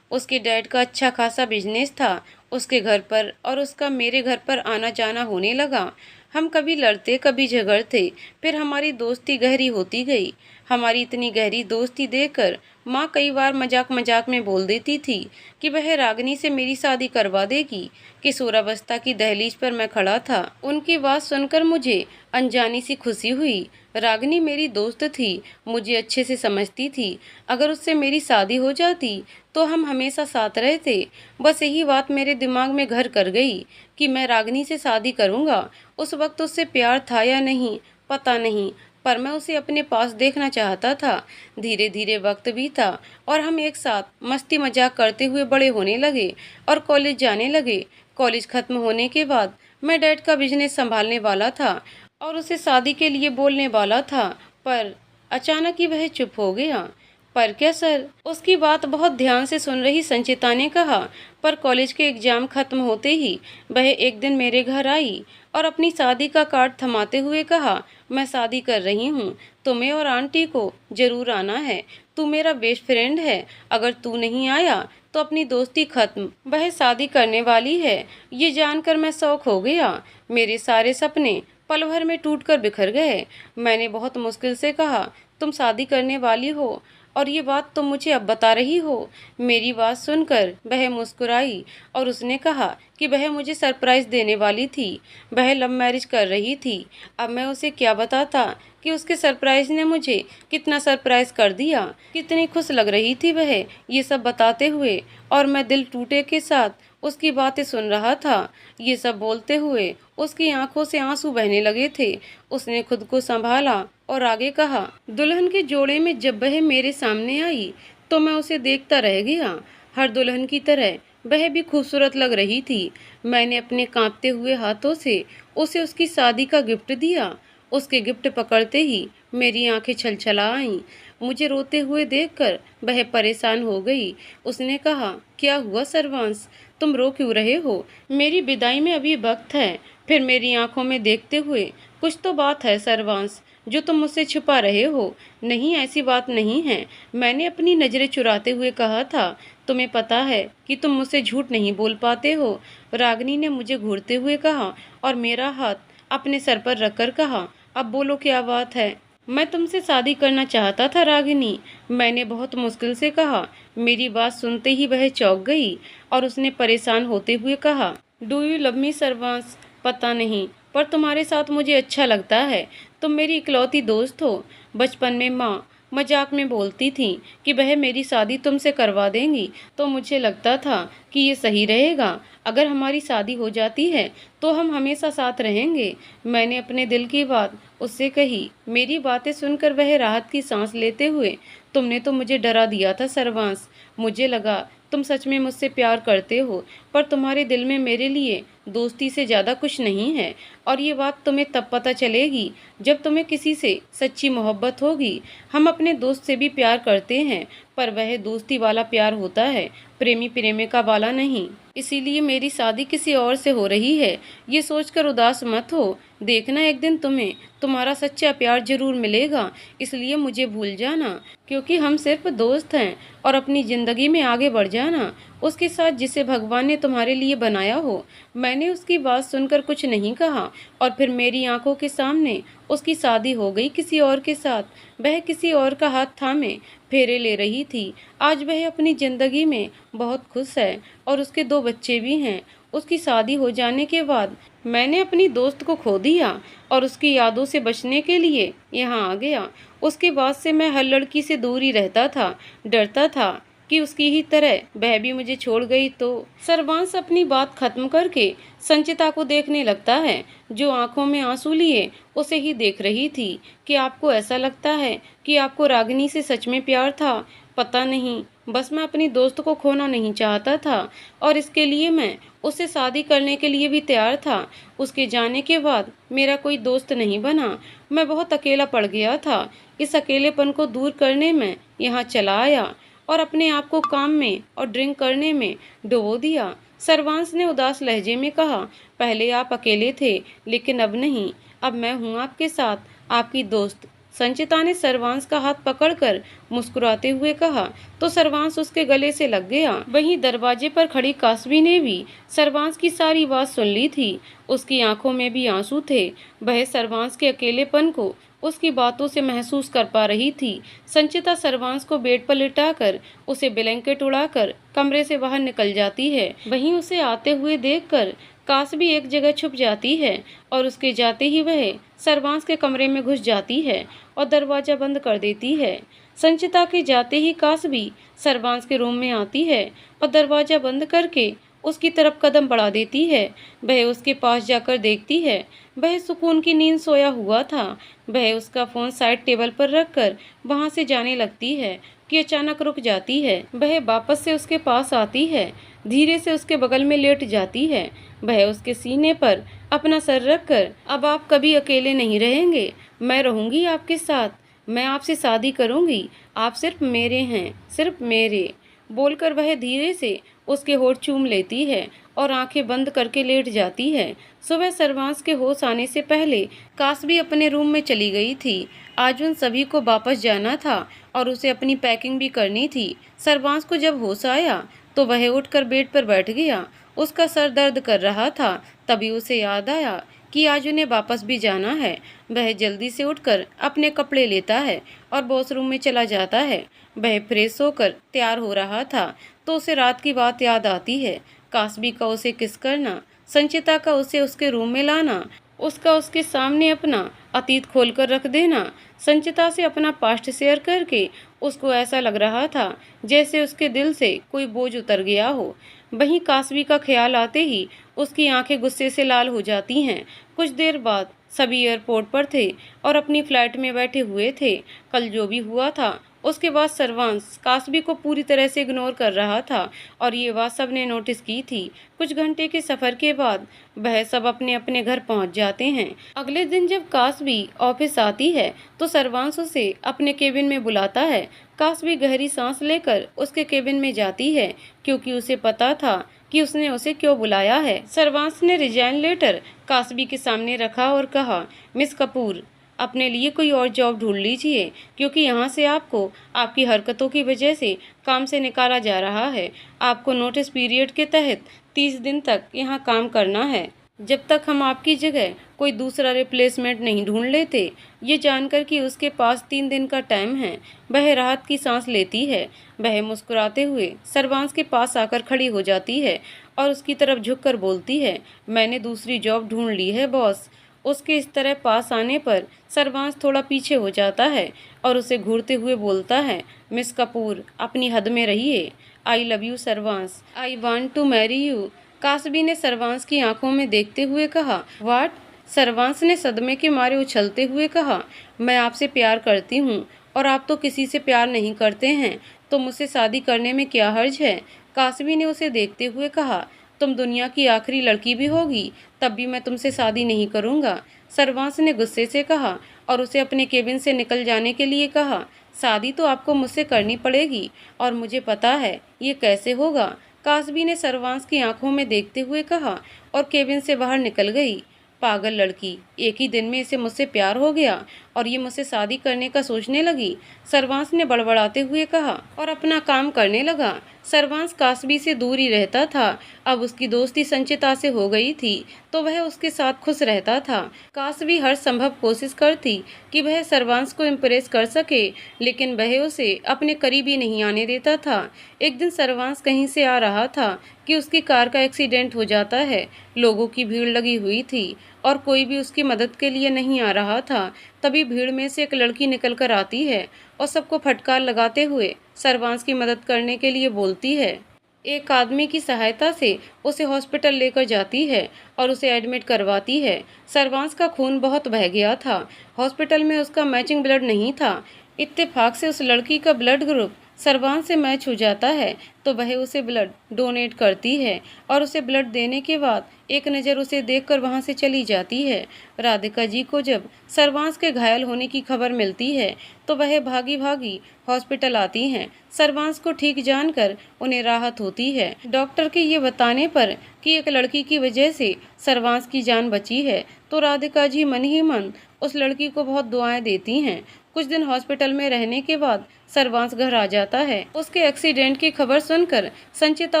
उसके डैड का अच्छा खासा बिजनेस था। उसके घर पर और उसका मेरे घर पर आना जाना होने लगा। हम कभी लड़ते कभी झगड़ते, फिर हमारी दोस्ती गहरी होती गई। हमारी इतनी गहरी दोस्ती देखकर माँ कई बार मजाक मजाक में बोल देती थी कि वह रागिनी से मेरी शादी करवा देगी। किशोरावस्था की दहलीज पर मैं खड़ा था। उनकी बात सुनकर मुझे अनजानी सी खुशी हुई। रागिनी मेरी दोस्त थी, मुझे अच्छे से समझती थी। अगर उससे मेरी शादी हो जाती तो हम हमेशा साथ रहते। बस यही बात मेरे दिमाग में घर कर गई कि मैं रागिनी से शादी करूँगा। उस वक्त उससे प्यार था या नहीं पता नहीं, पर मैं उसे अपने पास देखना चाहता था। धीरे धीरे वक्त बीता और हम एक साथ मस्ती मजाक करते हुए बड़े होने लगे और कॉलेज जाने लगे। कॉलेज खत्म होने के बाद मैं डैड का बिजनेस संभालने वाला था और उसे शादी के लिए बोलने वाला था, पर अचानक ही वह चुप हो गया। पर क्या सर? उसकी बात बहुत ध्यान से सुन रही संचिता ने कहा। पर कॉलेज के एग्जाम खत्म होते ही वह एक दिन मेरे घर आई और अपनी शादी का कार्ड थमाते हुए कहा, मैं शादी कर रही हूँ, तुम्हें और आंटी को जरूर आना है। तू मेरा बेस्ट फ्रेंड है, अगर तू नहीं आया तो अपनी दोस्ती खत्म। वह शादी करने वाली है, ये जानकर मैं शौक हो गया। मेरे सारे सपने पल भर में टूटकर बिखर गए। मैंने बहुत मुश्किल से कहा, तुम शादी करने वाली हो? और ये बात तुम मुझे अब बता रही हो? मेरी बात सुनकर वह मुस्कुराई और उसने कहा कि वह मुझे सरप्राइज़ देने वाली थी। वह लव मैरिज कर रही थी। अब मैं उसे क्या बताता कि उसके सरप्राइज़ ने मुझे कितना सरप्राइज़ कर दिया। कितनी खुश लग रही थी वह ये सब बताते हुए, और मैं दिल टूटे के साथ उसकी बातें सुन रहा था। ये सब बोलते हुए उसकी आंखों से आंसू बहने लगे थे। उसने खुद को संभाला और आगे कहा, दुल्हन के जोड़े में जब वह मेरे सामने आई तो मैं उसे देखता रह गया। हर दुल्हन की तरह वह भी खूबसूरत लग रही थी। मैंने अपने कांपते हुए हाथों से उसे उसकी शादी का गिफ्ट दिया। उसके गिफ्ट पकड़ते ही मेरी आंखें छलछला आईं। मुझे रोते हुए देखकर वह परेशान हो गई। उसने कहा, क्या हुआ सर्वांश, तुम रो क्यों रहे हो? मेरी विदाई में अभी वक्त है। फिर मेरी आंखों में देखते हुए, कुछ तो बात है सर्वांश जो तुम मुझसे छुपा रहे हो। नहीं, ऐसी बात नहीं है। मैंने अपनी नजरें चुराते हुए कहा था, तुम्हें पता है कि तुम मुझसे झूठ नहीं बोल पाते हो। रागिनी ने मुझे घूरते हुए कहा और मेरा हाथ अपने सर पर रखकर कहा, अब बोलो क्या बात है? मैं तुमसे शादी करना चाहता था रागिनी, मैंने बहुत मुश्किल से कहा। मेरी बात सुनते ही वह चौंक गई और उसने परेशान होते हुए कहा, डू यू लव मी सर्वांश? पता नहीं, पर तुम्हारे साथ मुझे अच्छा लगता है। तुम मेरी इकलौती दोस्त हो। बचपन में माँ मजाक में बोलती थी कि वह मेरी शादी तुमसे करवा देंगी, तो मुझे लगता था कि ये सही रहेगा। अगर हमारी शादी हो जाती है तो हम हमेशा साथ रहेंगे। मैंने अपने दिल की बात उससे कही। मेरी बातें सुनकर वह राहत की सांस लेते हुए, तुमने तो मुझे डरा दिया था सर्वांश। मुझे लगा तुम सच में मुझसे प्यार करते हो, पर तुम्हारे दिल में मेरे लिए दोस्ती से ज़्यादा कुछ नहीं है। और ये बात तुम्हें तब पता चलेगी जब तुम्हें किसी से सच्ची मोहब्बत होगी। हम अपने दोस्त से भी प्यार करते हैं, पर वह दोस्ती वाला प्यार होता है, प्रेमी प्रेमिका वाला नहीं। इसीलिए मेरी शादी किसी और से हो रही है, ये सोचकर उदास मत हो। देखना एक दिन तुम्हें तुम्हारा सच्चा प्यार जरूर मिलेगा। इसलिए मुझे भूल जाना, क्योंकि हम सिर्फ दोस्त हैं। और अपनी ज़िंदगी में आगे बढ़ जाना उसके साथ जिसे भगवान ने तुम्हारे लिए बनाया हो। मैंने उसकी बात सुनकर कुछ नहीं कहा और फिर मेरी आंखों के सामने उसकी शादी हो गई किसी और के साथ। वह किसी और का हाथ थामे फेरे ले रही थी। आज वह अपनी ज़िंदगी में बहुत खुश है और उसके 2 बच्चे भी हैं। उसकी शादी हो जाने के बाद मैंने अपनी दोस्त को खो दिया और उसकी यादों से बचने के लिए यहाँ आ गया। उसके बाद से मैं हर लड़की से दूर ही रहता था, डरता था कि उसकी ही तरह वह भी मुझे छोड़ गई तो। सर्वांश अपनी बात खत्म करके संचिता को देखने लगता है, जो आंखों में आंसू लिए उसे ही देख रही थी। कि आपको ऐसा लगता है कि आपको रागिनी से सच में प्यार था? पता नहीं, बस मैं अपनी दोस्त को खोना नहीं चाहता था और इसके लिए मैं उससे शादी करने के लिए भी तैयार था। उसके जाने के बाद मेरा कोई दोस्त नहीं बना। मैं बहुत अकेला पड़ गया था। इस अकेलेपन को दूर करने में यहाँ चला आया और अपने आप को काम में और ड्रिंक करने में डुबो दिया। सर्वांश ने उदास लहजे में कहा, पहले आप अकेले थे, लेकिन अब नहीं। अब मैं हूँ आपके साथ, आपकी दोस्त। संचिता ने सर्वांश का हाथ पकड़कर मुस्कुराते हुए कहा, तो सर्वांश उसके गले से लग गया। वहीं दरवाजे पर खड़ी कासवी ने भी सर्वांश की सारी बात सुन ली थी। उसकी आंखों में भी आंसू थे। वह सर्वांश के अकेलेपन को उसकी बातों से महसूस कर पा रही थी। संचिता सर्वांश को बेड पर लिटाकर उसे ब्लैंकेट उड़ाकर कमरे से बाहर निकल जाती है। वहीं उसे आते हुए देखकर कासवी एक जगह छुप जाती है और उसके जाते ही वह सर्वांश के कमरे में घुस जाती है और दरवाजा बंद कर देती है। संचिता के जाते ही कासवी सर्वांश के रूम में आती है और दरवाजा बंद करके उसकी तरफ कदम बढ़ा देती है। वह उसके पास जाकर देखती है, वह सुकून की नींद सोया हुआ था। वह उसका फ़ोन साइड टेबल पर रखकर वहां से जाने लगती है कि अचानक रुक जाती है। वह वापस से उसके पास आती है, धीरे से उसके बगल में लेट जाती है। वह उसके सीने पर अपना सर रखकर, अब आप कभी अकेले नहीं रहेंगे, मैं रहूंगी आपके साथ, मैं आपसे शादी करूंगी, आप सिर्फ मेरे हैं, सिर्फ मेरे, बोलकर वह धीरे से उसके होठ चूम लेती है और आंखें बंद करके लेट जाती है। सुबह सर्वांश के होश आने से पहले कासवी अपने रूम में चली गई थी। आज उन सभी को वापस जाना था और उसे अपनी पैकिंग भी करनी थी। सर्वांश को जब होश आया तो वह उठकर बेड पर बैठ गया। उसका सर दर्द कर रहा था। तभी उसे याद आया कि आज उन्हें वापस भी जाना है। वह जल्दी से उठकर अपने कपड़े लेता है और वॉशरूम में चला जाता है। वह फ्रेश होकर तैयार हो रहा था तो उसे रात की बात याद आती है। कास्बी का उसे किस करना, संचिता का उसे उसके रूम में लाना, उसका उसके सामने अपना अतीत खोलकर रख देना। संचिता से अपना पास्ट शेयर करके उसको ऐसा लग रहा था जैसे उसके दिल से कोई बोझ उतर गया हो। वहीं कास्बी का ख्याल आते ही उसकी आंखें गुस्से से लाल हो जाती हैं। कुछ देर बाद सभी एयरपोर्ट पर थे और अपनी फ्लाइट में बैठे हुए थे। कल जो भी हुआ था उसके बाद सर्वांश कास्बी को पूरी तरह से इग्नोर कर रहा था और ये बात सबने नोटिस की थी। कुछ घंटे के सफ़र के बाद वह सब अपने अपने घर पहुंच जाते हैं। अगले दिन जब कास्बी ऑफिस आती है तो सर्वांश उसे अपने केबिन में बुलाता है। कास्बी गहरी सांस लेकर उसके केबिन में जाती है क्योंकि उसे पता था कि उसने उसे क्यों बुलाया है। सर्वांश ने रिजाइन लेटर कास्बी के सामने रखा और कहा, मिस कपूर, अपने लिए कोई और जॉब ढूंढ लीजिए क्योंकि यहाँ से आपको आपकी हरकतों की वजह से काम से निकाला जा रहा है। आपको नोटिस पीरियड के तहत 30 दिन तक यहाँ काम करना है, जब तक हम आपकी जगह कोई दूसरा रिप्लेसमेंट नहीं ढूंढ लेते। ये जानकर कि उसके पास 3 दिन का टाइम है, वह राहत की सांस लेती है। वह मुस्कुराते हुए सर्वांश के पास आकर खड़ी हो जाती है और उसकी तरफ झुककर बोलती है, मैंने दूसरी जॉब ढूंढ ली है बॉस। उसके इस तरह पास आने पर सर्वांश थोड़ा पीछे हो जाता है और उसे घूरते हुए बोलता है, मिस कपूर, अपनी हद में रहिए। I love you Sarvansh, I want to marry you. कास्बी ने सर्वांश की आंखों में देखते हुए कहा, व्हाट? सर्वांश ने सदमे के मारे उछलते हुए कहा, मैं आपसे प्यार करती हूँ और आप तो किसी से प्यार नहीं करते हैं, तो मुझसे शादी करने में क्या हर्ज है? कास्बी ने उसे देखते हुए कहा, तुम दुनिया की आखिरी लड़की भी होगी तब भी मैं तुमसे शादी नहीं करूँगा। सर्वांश ने गुस्से से कहा और उसे अपने केबिन से निकल जाने के लिए कहा, शादी तो आपको मुझसे करनी पड़ेगी और मुझे पता है ये कैसे होगा। कास्बी ने सर्वांश की आंखों में देखते हुए कहा और केबिन से बाहर निकल गई। पागल लड़की, एक ही दिन में इसे मुझसे प्यार हो गया और ये मुझसे शादी करने का सोचने लगी। सर्वांश ने बड़बड़ाते हुए कहा और अपना काम करने लगा। सर्वांश कास्बी से दूर ही रहता था। अब उसकी दोस्ती संचिता से हो गई थी तो वह उसके साथ खुश रहता था। कास्बी हर संभव कोशिश करती कि वह सर्वांश को इम्प्रेस कर सके, लेकिन वह उसे अपने करीब ही नहीं आने देता था। एक दिन सर्वांश कहीं से आ रहा था कि उसकी कार का एक्सीडेंट हो जाता है। लोगों की भीड़ लगी हुई थी और कोई भी उसकी मदद के लिए नहीं आ रहा था। तभी भीड़ में से एक लड़की निकल कर आती है और सबको फटकार लगाते हुए सर्वांश की मदद करने के लिए बोलती है। एक आदमी की सहायता से उसे हॉस्पिटल लेकर जाती है और उसे एडमिट करवाती है। सर्वांश का खून बहुत बह गया था। हॉस्पिटल में उसका मैचिंग ब्लड नहीं था। इत्तेफाक से उस लड़की का ब्लड ग्रुप सर्वांश से मैच हो जाता है तो वह उसे ब्लड डोनेट करती है और उसे ब्लड देने के बाद एक नज़र उसे देखकर वहां से चली जाती है। राधिका जी को जब सर्वांश के घायल होने की खबर मिलती है तो वह भागी भागी हॉस्पिटल आती हैं। सर्वांश को ठीक जानकर उन्हें राहत होती है। डॉक्टर के ये बताने पर कि एक लड़की की वजह से सर्वांश की जान बची है तो राधिका जी मन ही मन उस लड़की को बहुत दुआएं देती हैं। कुछ दिन हॉस्पिटल में रहने के बाद सर्वांश घर आ जाता है। उसके एक्सीडेंट की खबर सुनकर संचिता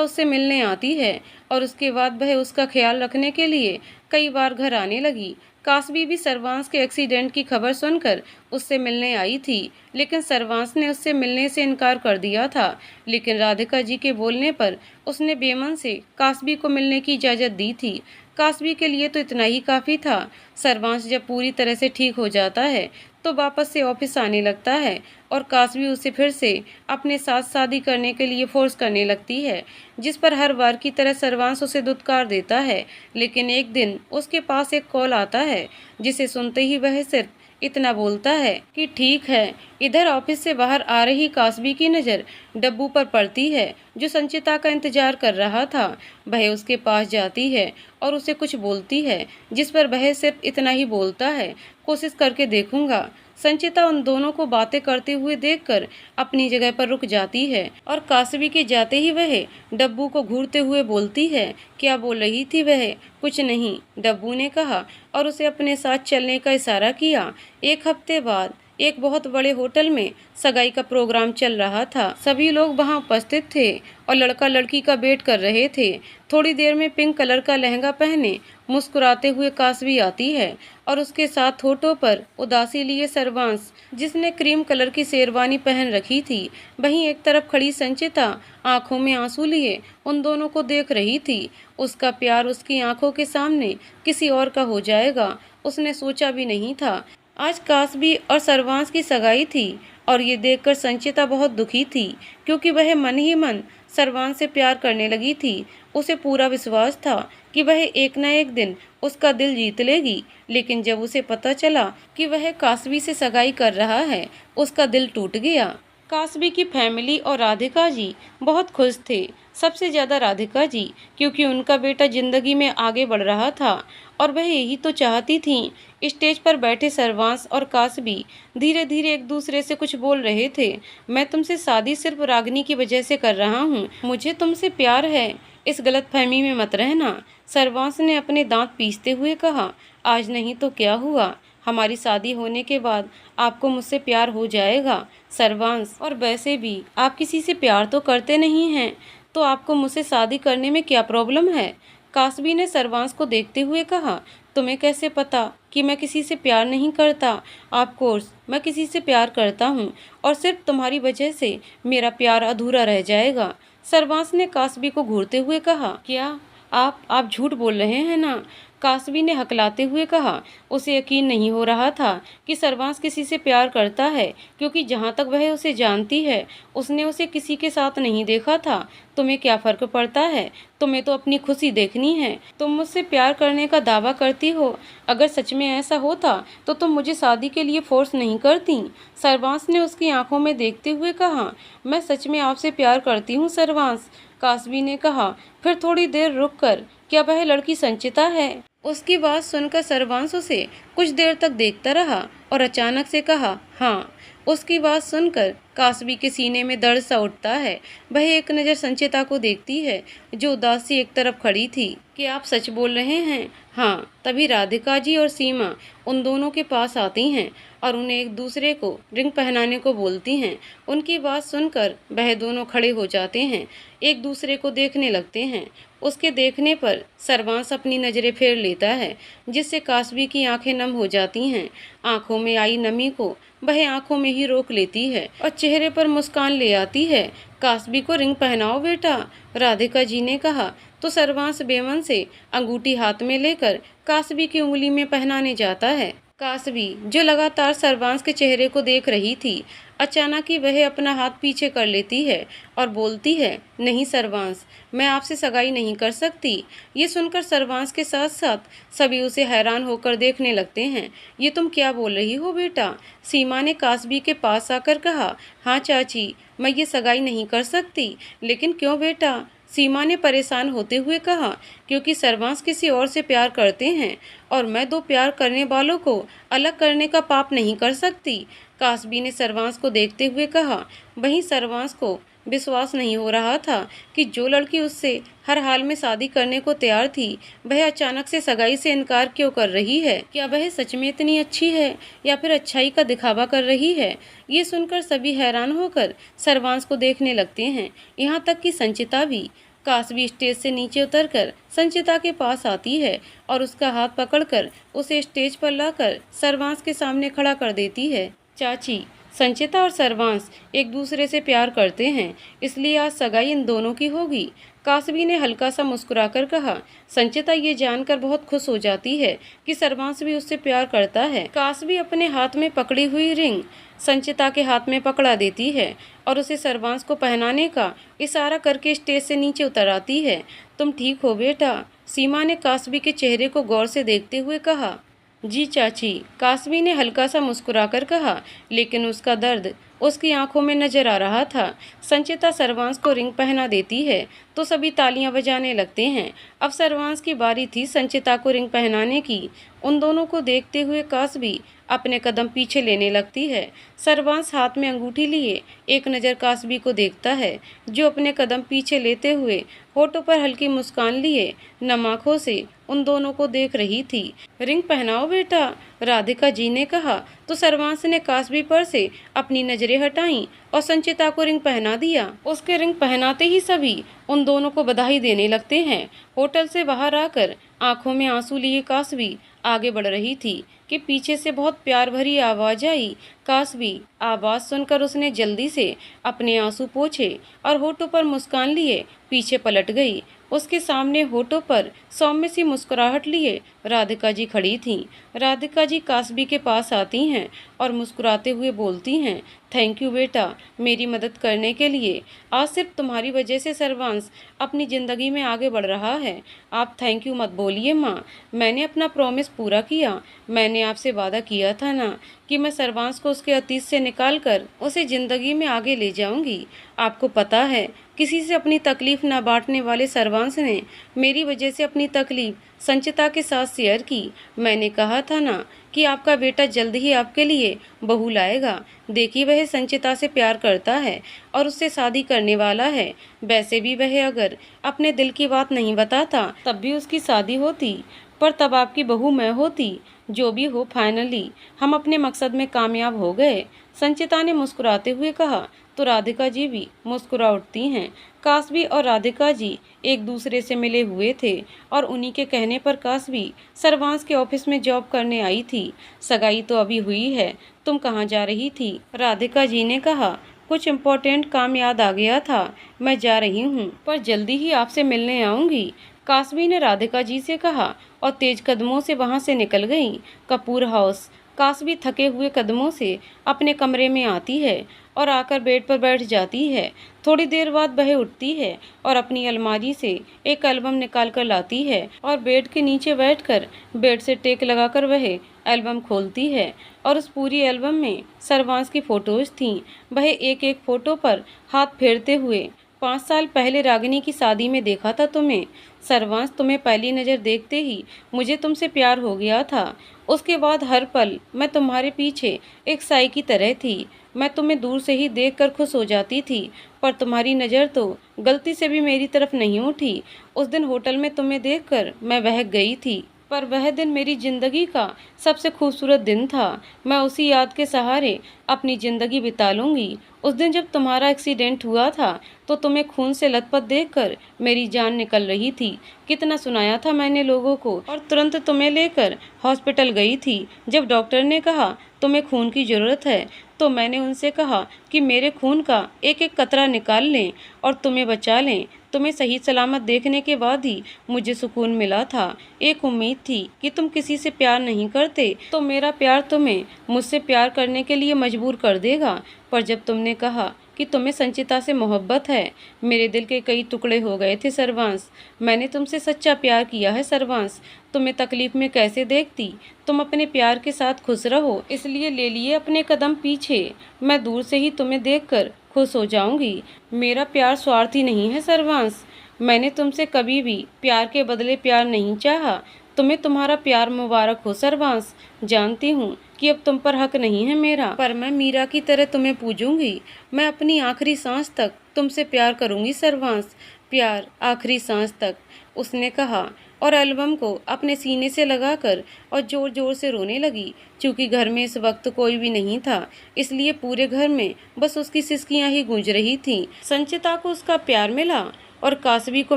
उससे मिलने आती है और उसके बाद वह उसका ख्याल रखने के लिए कई बार घर आने लगी। कास्बी भी सर्वांश के एक्सीडेंट की खबर सुनकर उससे मिलने आई थी, लेकिन सर्वांश ने उससे मिलने से इनकार कर दिया था। लेकिन राधिका जी के बोलने पर उसने बेमन से कास्बी को मिलने की इजाज़त दी थी। कास्बी के लिए तो इतना ही काफ़ी था। सर्वांश जब पूरी तरह से ठीक हो जाता है तो वापस से ऑफिस आने लगता है और कास्बी उसे फिर से अपने साथ शादी करने के लिए फोर्स करने लगती है, जिस पर हर बार की तरह सर्वांश उसे धुतकार देता है। लेकिन एक दिन उसके पास एक कॉल आता है जिसे सुनते ही वह सिर्फ इतना बोलता है कि ठीक है। इधर ऑफिस से बाहर आ रही कास्बी की नज़र डब्बू पर पड़ती है जो संचिता का इंतजार कर रहा था। वह उसके पास जाती है और उसे कुछ बोलती है, जिस पर वह सिर्फ इतना ही बोलता है, कोशिश करके देखूंगा। संचिता उन दोनों को बातें करते हुए देखकर अपनी जगह पर रुक जाती है और कास्बी के जाते ही वह डब्बू को घूरते हुए बोलती है, क्या बोल रही थी वह? कुछ नहीं, डब्बू ने कहा और उसे अपने साथ चलने का इशारा किया। एक हफ्ते बाद एक बहुत बड़े होटल में सगाई का प्रोग्राम चल रहा था। सभी लोग वहां उपस्थित थे और लड़का लड़की का वेट कर रहे थे। थोड़ी देर में पिंक कलर का लहंगा पहने मुस्कुराते हुए कासवी आती है और उसके साथ होठों पर उदासी लिए सर्वांश, जिसने क्रीम कलर की शेरवानी पहन रखी थी। वहीं एक तरफ खड़ी संचिता आंखों में आंसू लिए उन दोनों को देख रही थी। उसका प्यार उसकी आंखों के सामने किसी और का हो जाएगा, उसने सोचा भी नहीं था। आज कासवी और सर्वांश की सगाई थी और ये देखकर संचिता बहुत दुखी थी, क्योंकि वह मन ही मन सर्वांश से प्यार करने लगी थी। उसे पूरा विश्वास था कि वह एक न एक दिन उसका दिल जीत लेगी, लेकिन जब उसे पता चला कि वह कासवी से सगाई कर रहा है, उसका दिल टूट गया। कासवी की फैमिली और राधिका जी बहुत खुश थे, सबसे ज़्यादा राधिका जी, क्योंकि उनका बेटा जिंदगी में आगे बढ़ रहा था और वह यही तो चाहती थीं। स्टेज पर बैठे सर्वांश और कासवी धीरे धीरे एक दूसरे से कुछ बोल रहे थे। मैं तुमसे शादी सिर्फ रागिनी की वजह से कर रहा हूँ, मुझे तुमसे प्यार है, इस गलतफहमी में मत रहना। सर्वांश ने अपने दांत पीसते हुए कहा, आज नहीं तो क्या हुआ, हमारी शादी होने के बाद आपको मुझसे प्यार हो जाएगा सर्वांश, और वैसे भी आप किसी से प्यार तो करते नहीं हैं, तो आपको मुझसे शादी करने में क्या प्रॉब्लम है। कासवी ने सर्वांश को देखते हुए कहा, तुम्हें कैसे पता कि मैं किसी से प्यार नहीं करता। ऑफ कोर्स मैं किसी से प्यार करता हूँ और सिर्फ तुम्हारी वजह से मेरा प्यार अधूरा रह जाएगा। सर्वांश ने कासवी को घूरते हुए कहा, क्या आप झूठ बोल रहे हैं ना। कासवी ने हकलाते हुए कहा। उसे यकीन नहीं हो रहा था कि सर्वांश किसी से प्यार करता है, क्योंकि जहाँ तक वह उसे जानती है उसने उसे किसी के साथ नहीं देखा था। तुम्हें क्या फर्क पड़ता है, तुम्हें तो अपनी खुशी देखनी है। तुम मुझसे प्यार करने का दावा करती हो, अगर सच में ऐसा होता तो तुम मुझे शादी के लिए फोर्स नहीं करती। सर्वांश ने उसकी आंखों में देखते हुए कहा, मैं सच में आपसे प्यार करती हूँ सर्वांश। कासवी ने कहा। फिर थोड़ी देर रुककर, क्या वह लड़की संचिता है। उसकी बात सुनकर सर्वांश उसे कुछ देर तक देखता रहा और अचानक से कहा, हाँ। उसकी बात सुनकर कासवी के सीने में दर्द सा उठता है। वह एक नज़र संचिता को देखती है, जो उदासी एक तरफ खड़ी थी। कि आप सच बोल रहे हैं। हाँ। तभी राधिका जी और सीमा उन दोनों के पास आती हैं और उन्हें एक दूसरे को रिंग पहनाने को बोलती हैं। उनकी बात सुनकर वह दोनों खड़े हो जाते हैं, एक दूसरे को देखने लगते हैं। उसके देखने पर सर्वांश अपनी नज़रें फेर लेता है, जिससे कासवी की आंखें नम हो जाती हैं। आंखों में आई नमी को वह आंखों में ही रोक लेती है और चेहरे पर मुस्कान ले आती है। कासवी को रिंग पहनाओ बेटा, राधिका जी ने कहा तो सर्वांश बेमन से अंगूठी हाथ में लेकर कासवी की उंगली में पहनाने जाता है। कासवी, जो लगातार सर्वांश के चेहरे को देख रही थी, अचानक ही वह अपना हाथ पीछे कर लेती है और बोलती है, नहीं सर्वांश, मैं आपसे सगाई नहीं कर सकती। ये सुनकर सर्वांश के साथ साथ सभी उसे हैरान होकर देखने लगते हैं। ये तुम क्या बोल रही हो बेटा। सीमा ने कासवी के पास आकर कहा, हाँ चाची, मैं ये सगाई नहीं कर सकती। लेकिन क्यों बेटा। सीमा ने परेशान होते हुए कहा, क्योंकि सर्वांश किसी और से प्यार करते हैं और मैं दो प्यार करने वालों को अलग करने का पाप नहीं कर सकती। कासवी ने सर्वांश को देखते हुए कहा। वहीं सर्वांश को विश्वास नहीं हो रहा था कि जो लड़की उससे हर हाल में शादी करने को तैयार थी, वह अचानक से सगाई से इनकार क्यों कर रही है। क्या वह सच में इतनी अच्छी है या फिर अच्छाई का दिखावा कर रही है। ये सुनकर सभी हैरान होकर सर्वांश को देखने लगते हैं, यहाँ तक कि संचिता भी। कासवी स्टेज से नीचे उतरकर संचिता के पास आती है और उसका हाथ पकड़कर उसे स्टेज पर लाकर सर्वांश के सामने खड़ा कर देती है। चाची, संचिता और सर्वांश एक दूसरे से प्यार करते हैं, इसलिए आज सगाई इन दोनों की होगी। कासवी ने हल्का सा मुस्कुराकर कहा। संचिता ये जानकर बहुत खुश हो जाती है कि सर्वांश भी उससे प्यार करता है। कासवी अपने हाथ में पकड़ी हुई रिंग संचिता के हाथ में पकड़ा देती है और उसे सर्वांश को पहनाने का इशारा करके स्टेज से नीचे उतर आती है। तुम ठीक हो बेटा, सीमा ने कासवी के चेहरे को गौर से देखते हुए कहा। जी चाची, कासवी ने हल्का सा मुस्कुराकर कहा, लेकिन उसका दर्द उसकी आंखों में नजर आ रहा था। संचिता सर्वांश को रिंग पहना देती है तो सभी तालियां बजाने लगते हैं। अब सर्वांश की बारी थी संचिता को रिंग पहनाने की। उन दोनों को देखते हुए कासबी अपने कदम पीछे लेने लगती है। सरवांस हाथ में अंगूठी लिए एक नज़र कासबी को देखता है, जो अपने कदम पीछे लेते हुए होठों पर हल्की मुस्कान लिए नम आंखों से उन दोनों को देख रही थी। रिंग पहनाओ बेटा, राधिका जी ने कहा तो सरवांस ने कासबी पर से अपनी नजरें हटाईं और संचिता को रिंग पहना दिया। उसके रिंग पहनाते ही सभी उन दोनों को बधाई देने लगते हैं। होटल से बाहर आकर आंखों में आंसू लिए कासबी आगे बढ़ रही थी कि पीछे से बहुत प्यार भरी आवाज आई। कासबी आवाज सुनकर उसने जल्दी से अपने आंसू पोंछे और होठों पर मुस्कान लिए पीछे पलट गई। उसके सामने होठों पर सौम्य सी मुस्कुराहट लिए राधिका जी खड़ी थीं। राधिका जी कासबी के पास आती हैं और मुस्कुराते हुए बोलती हैं, थैंक यू बेटा, मेरी मदद करने के लिए। आज सिर्फ तुम्हारी वजह से सरवांस अपनी ज़िंदगी में आगे बढ़ रहा है। आप थैंक यू मत बोलिए माँ, मैंने अपना प्रॉमिस पूरा किया। मैंने आपसे वादा किया था ना कि मैं सरवांस को उसके अतीत से निकाल कर उसे ज़िंदगी में आगे ले जाऊंगी। आपको पता है, किसी से अपनी तकलीफ़ न बांटने वाले सरवांस ने मेरी वजह से अपनी तकलीफ़ संचिता के साथ शेयर की। मैंने कहा था ना कि आपका बेटा जल्द ही आपके लिए बहू लाएगा। देखिए, वह संचिता से प्यार करता है और उससे शादी करने वाला है। वैसे भी वह अगर अपने दिल की बात नहीं बताता तब भी उसकी शादी होती, पर तब आपकी बहू मैं होती। जो भी हो, फाइनली हम अपने मकसद में कामयाब हो गए, संचिता ने मुस्कुराते हुए कहा। तो राधिका जी भी मुस्कुरा उठती हैं। कासबी और राधिका जी एक दूसरे से मिले हुए थे और उन्हीं के कहने पर कासबी सरवांस के ऑफिस में जॉब करने आई थी। सगाई तो अभी हुई है, तुम कहाँ जा रही थी? राधिका जी ने कहा, कुछ इम्पोर्टेंट काम याद आ गया था, मैं जा रही हूँ, पर जल्दी ही आपसे मिलने आऊँगी। कासबी ने राधिका जी से कहा और तेज कदमों से वहाँ से निकल गई। कपूर हाउस। कासबी थके हुए कदमों से अपने कमरे में आती है और आकर बेड पर बैठ जाती है। थोड़ी देर बाद वह उठती है और अपनी अलमारी से एक एल्बम निकाल कर लाती है और बेड के नीचे बैठकर बेड से टेक लगाकर वह एल्बम खोलती है और उस पूरी एल्बम में सरवांस की फ़ोटोज़ थीं। वह एक एक फ़ोटो पर हाथ फेरते हुए, 5 साल पहले रागिनी की शादी में देखा था तुम्हें सरवांस, तुम्हें पहली नज़र देखते ही मुझे तुमसे प्यार हो गया था। उसके बाद हर पल मैं तुम्हारे पीछे एक साई की तरह थी। मैं तुम्हें दूर से ही देखकर खुश हो जाती थी, पर तुम्हारी नज़र तो गलती से भी मेरी तरफ नहीं उठी। उस दिन होटल में तुम्हें देखकर मैं बहक गई थी, पर वह दिन मेरी ज़िंदगी का सबसे खूबसूरत दिन था। मैं उसी याद के सहारे अपनी ज़िंदगी बिता लूँगी। उस दिन जब तुम्हारा एक्सीडेंट हुआ था तो तुम्हें खून से लथपथ देखकर मेरी जान निकल रही थी। कितना सुनाया था मैंने लोगों को और तुरंत तुम्हें लेकर हॉस्पिटल गई थी। जब डॉक्टर ने कहा तुम्हें खून की ज़रूरत है तो मैंने उनसे कहा कि मेरे खून का एक एक कतरा निकाल लें और तुम्हें बचा लें। तुम्हें सही सलामत देखने के बाद ही मुझे सुकून मिला था। एक उम्मीद थी कि तुम किसी से प्यार नहीं करते तो मेरा प्यार तुम्हें मुझसे प्यार करने के लिए मजबूर कर देगा, पर जब तुमने कहा कि तुम्हें संचिता से मोहब्बत है, मेरे दिल के कई टुकड़े हो गए थे सरवांस। मैंने तुमसे सच्चा प्यार किया है सरवांस। तुम्हें तकलीफ में कैसे देखती, तुम अपने प्यार के साथ खुश रहो, इसलिए ले लिए अपने कदम पीछे। मैं दूर से ही तुम्हें देखकर खुश हो जाऊंगी। मेरा प्यार स्वार्थी नहीं है सरवांस। मैंने तुमसे कभी भी प्यार के बदले प्यार नहीं चाहा। तुम्हें तुम्हारा प्यार मुबारक हो सरवांस। जानती हूँ कि अब तुम पर हक नहीं है मेरा, पर मैं मीरा की तरह तुम्हें पूजूंगी। मैं अपनी आखिरी सांस तक तुमसे प्यार करूंगी सरवांस, प्यार आखिरी सांस तक, उसने कहा और एल्बम को अपने सीने से लगाकर और जोर जोर से रोने लगी। चूँकि घर में इस वक्त कोई भी नहीं था, इसलिए पूरे घर में बस उसकी सिसकियां ही गूंज रही थीं। संचिता को उसका प्यार मिला और कासबी को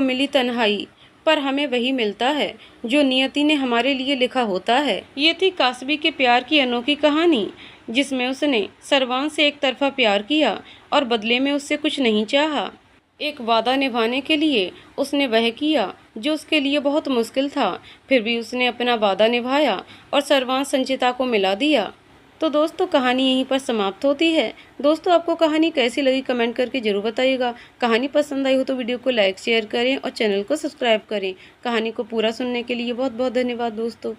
मिली तन्हाई, पर हमें वही मिलता है जो नियति ने हमारे लिए लिखा होता है। ये थी कासबी के प्यार की अनोखी कहानी, जिसमें उसने सरवांस से एक तरफा प्यार किया और बदले में उससे कुछ नहीं चाहा। एक वादा निभाने के लिए उसने वह किया जो उसके लिए बहुत मुश्किल था, फिर भी उसने अपना वादा निभाया और सरवांस संचिता को मिला दिया। तो दोस्तों, कहानी यहीं पर समाप्त होती है। दोस्तों, आपको कहानी कैसी लगी कमेंट करके जरूर बताइएगा। कहानी पसंद आई हो तो वीडियो को लाइक शेयर करें और चैनल को सब्सक्राइब करें। कहानी को पूरा सुनने के लिए बहुत बहुत धन्यवाद दोस्तों।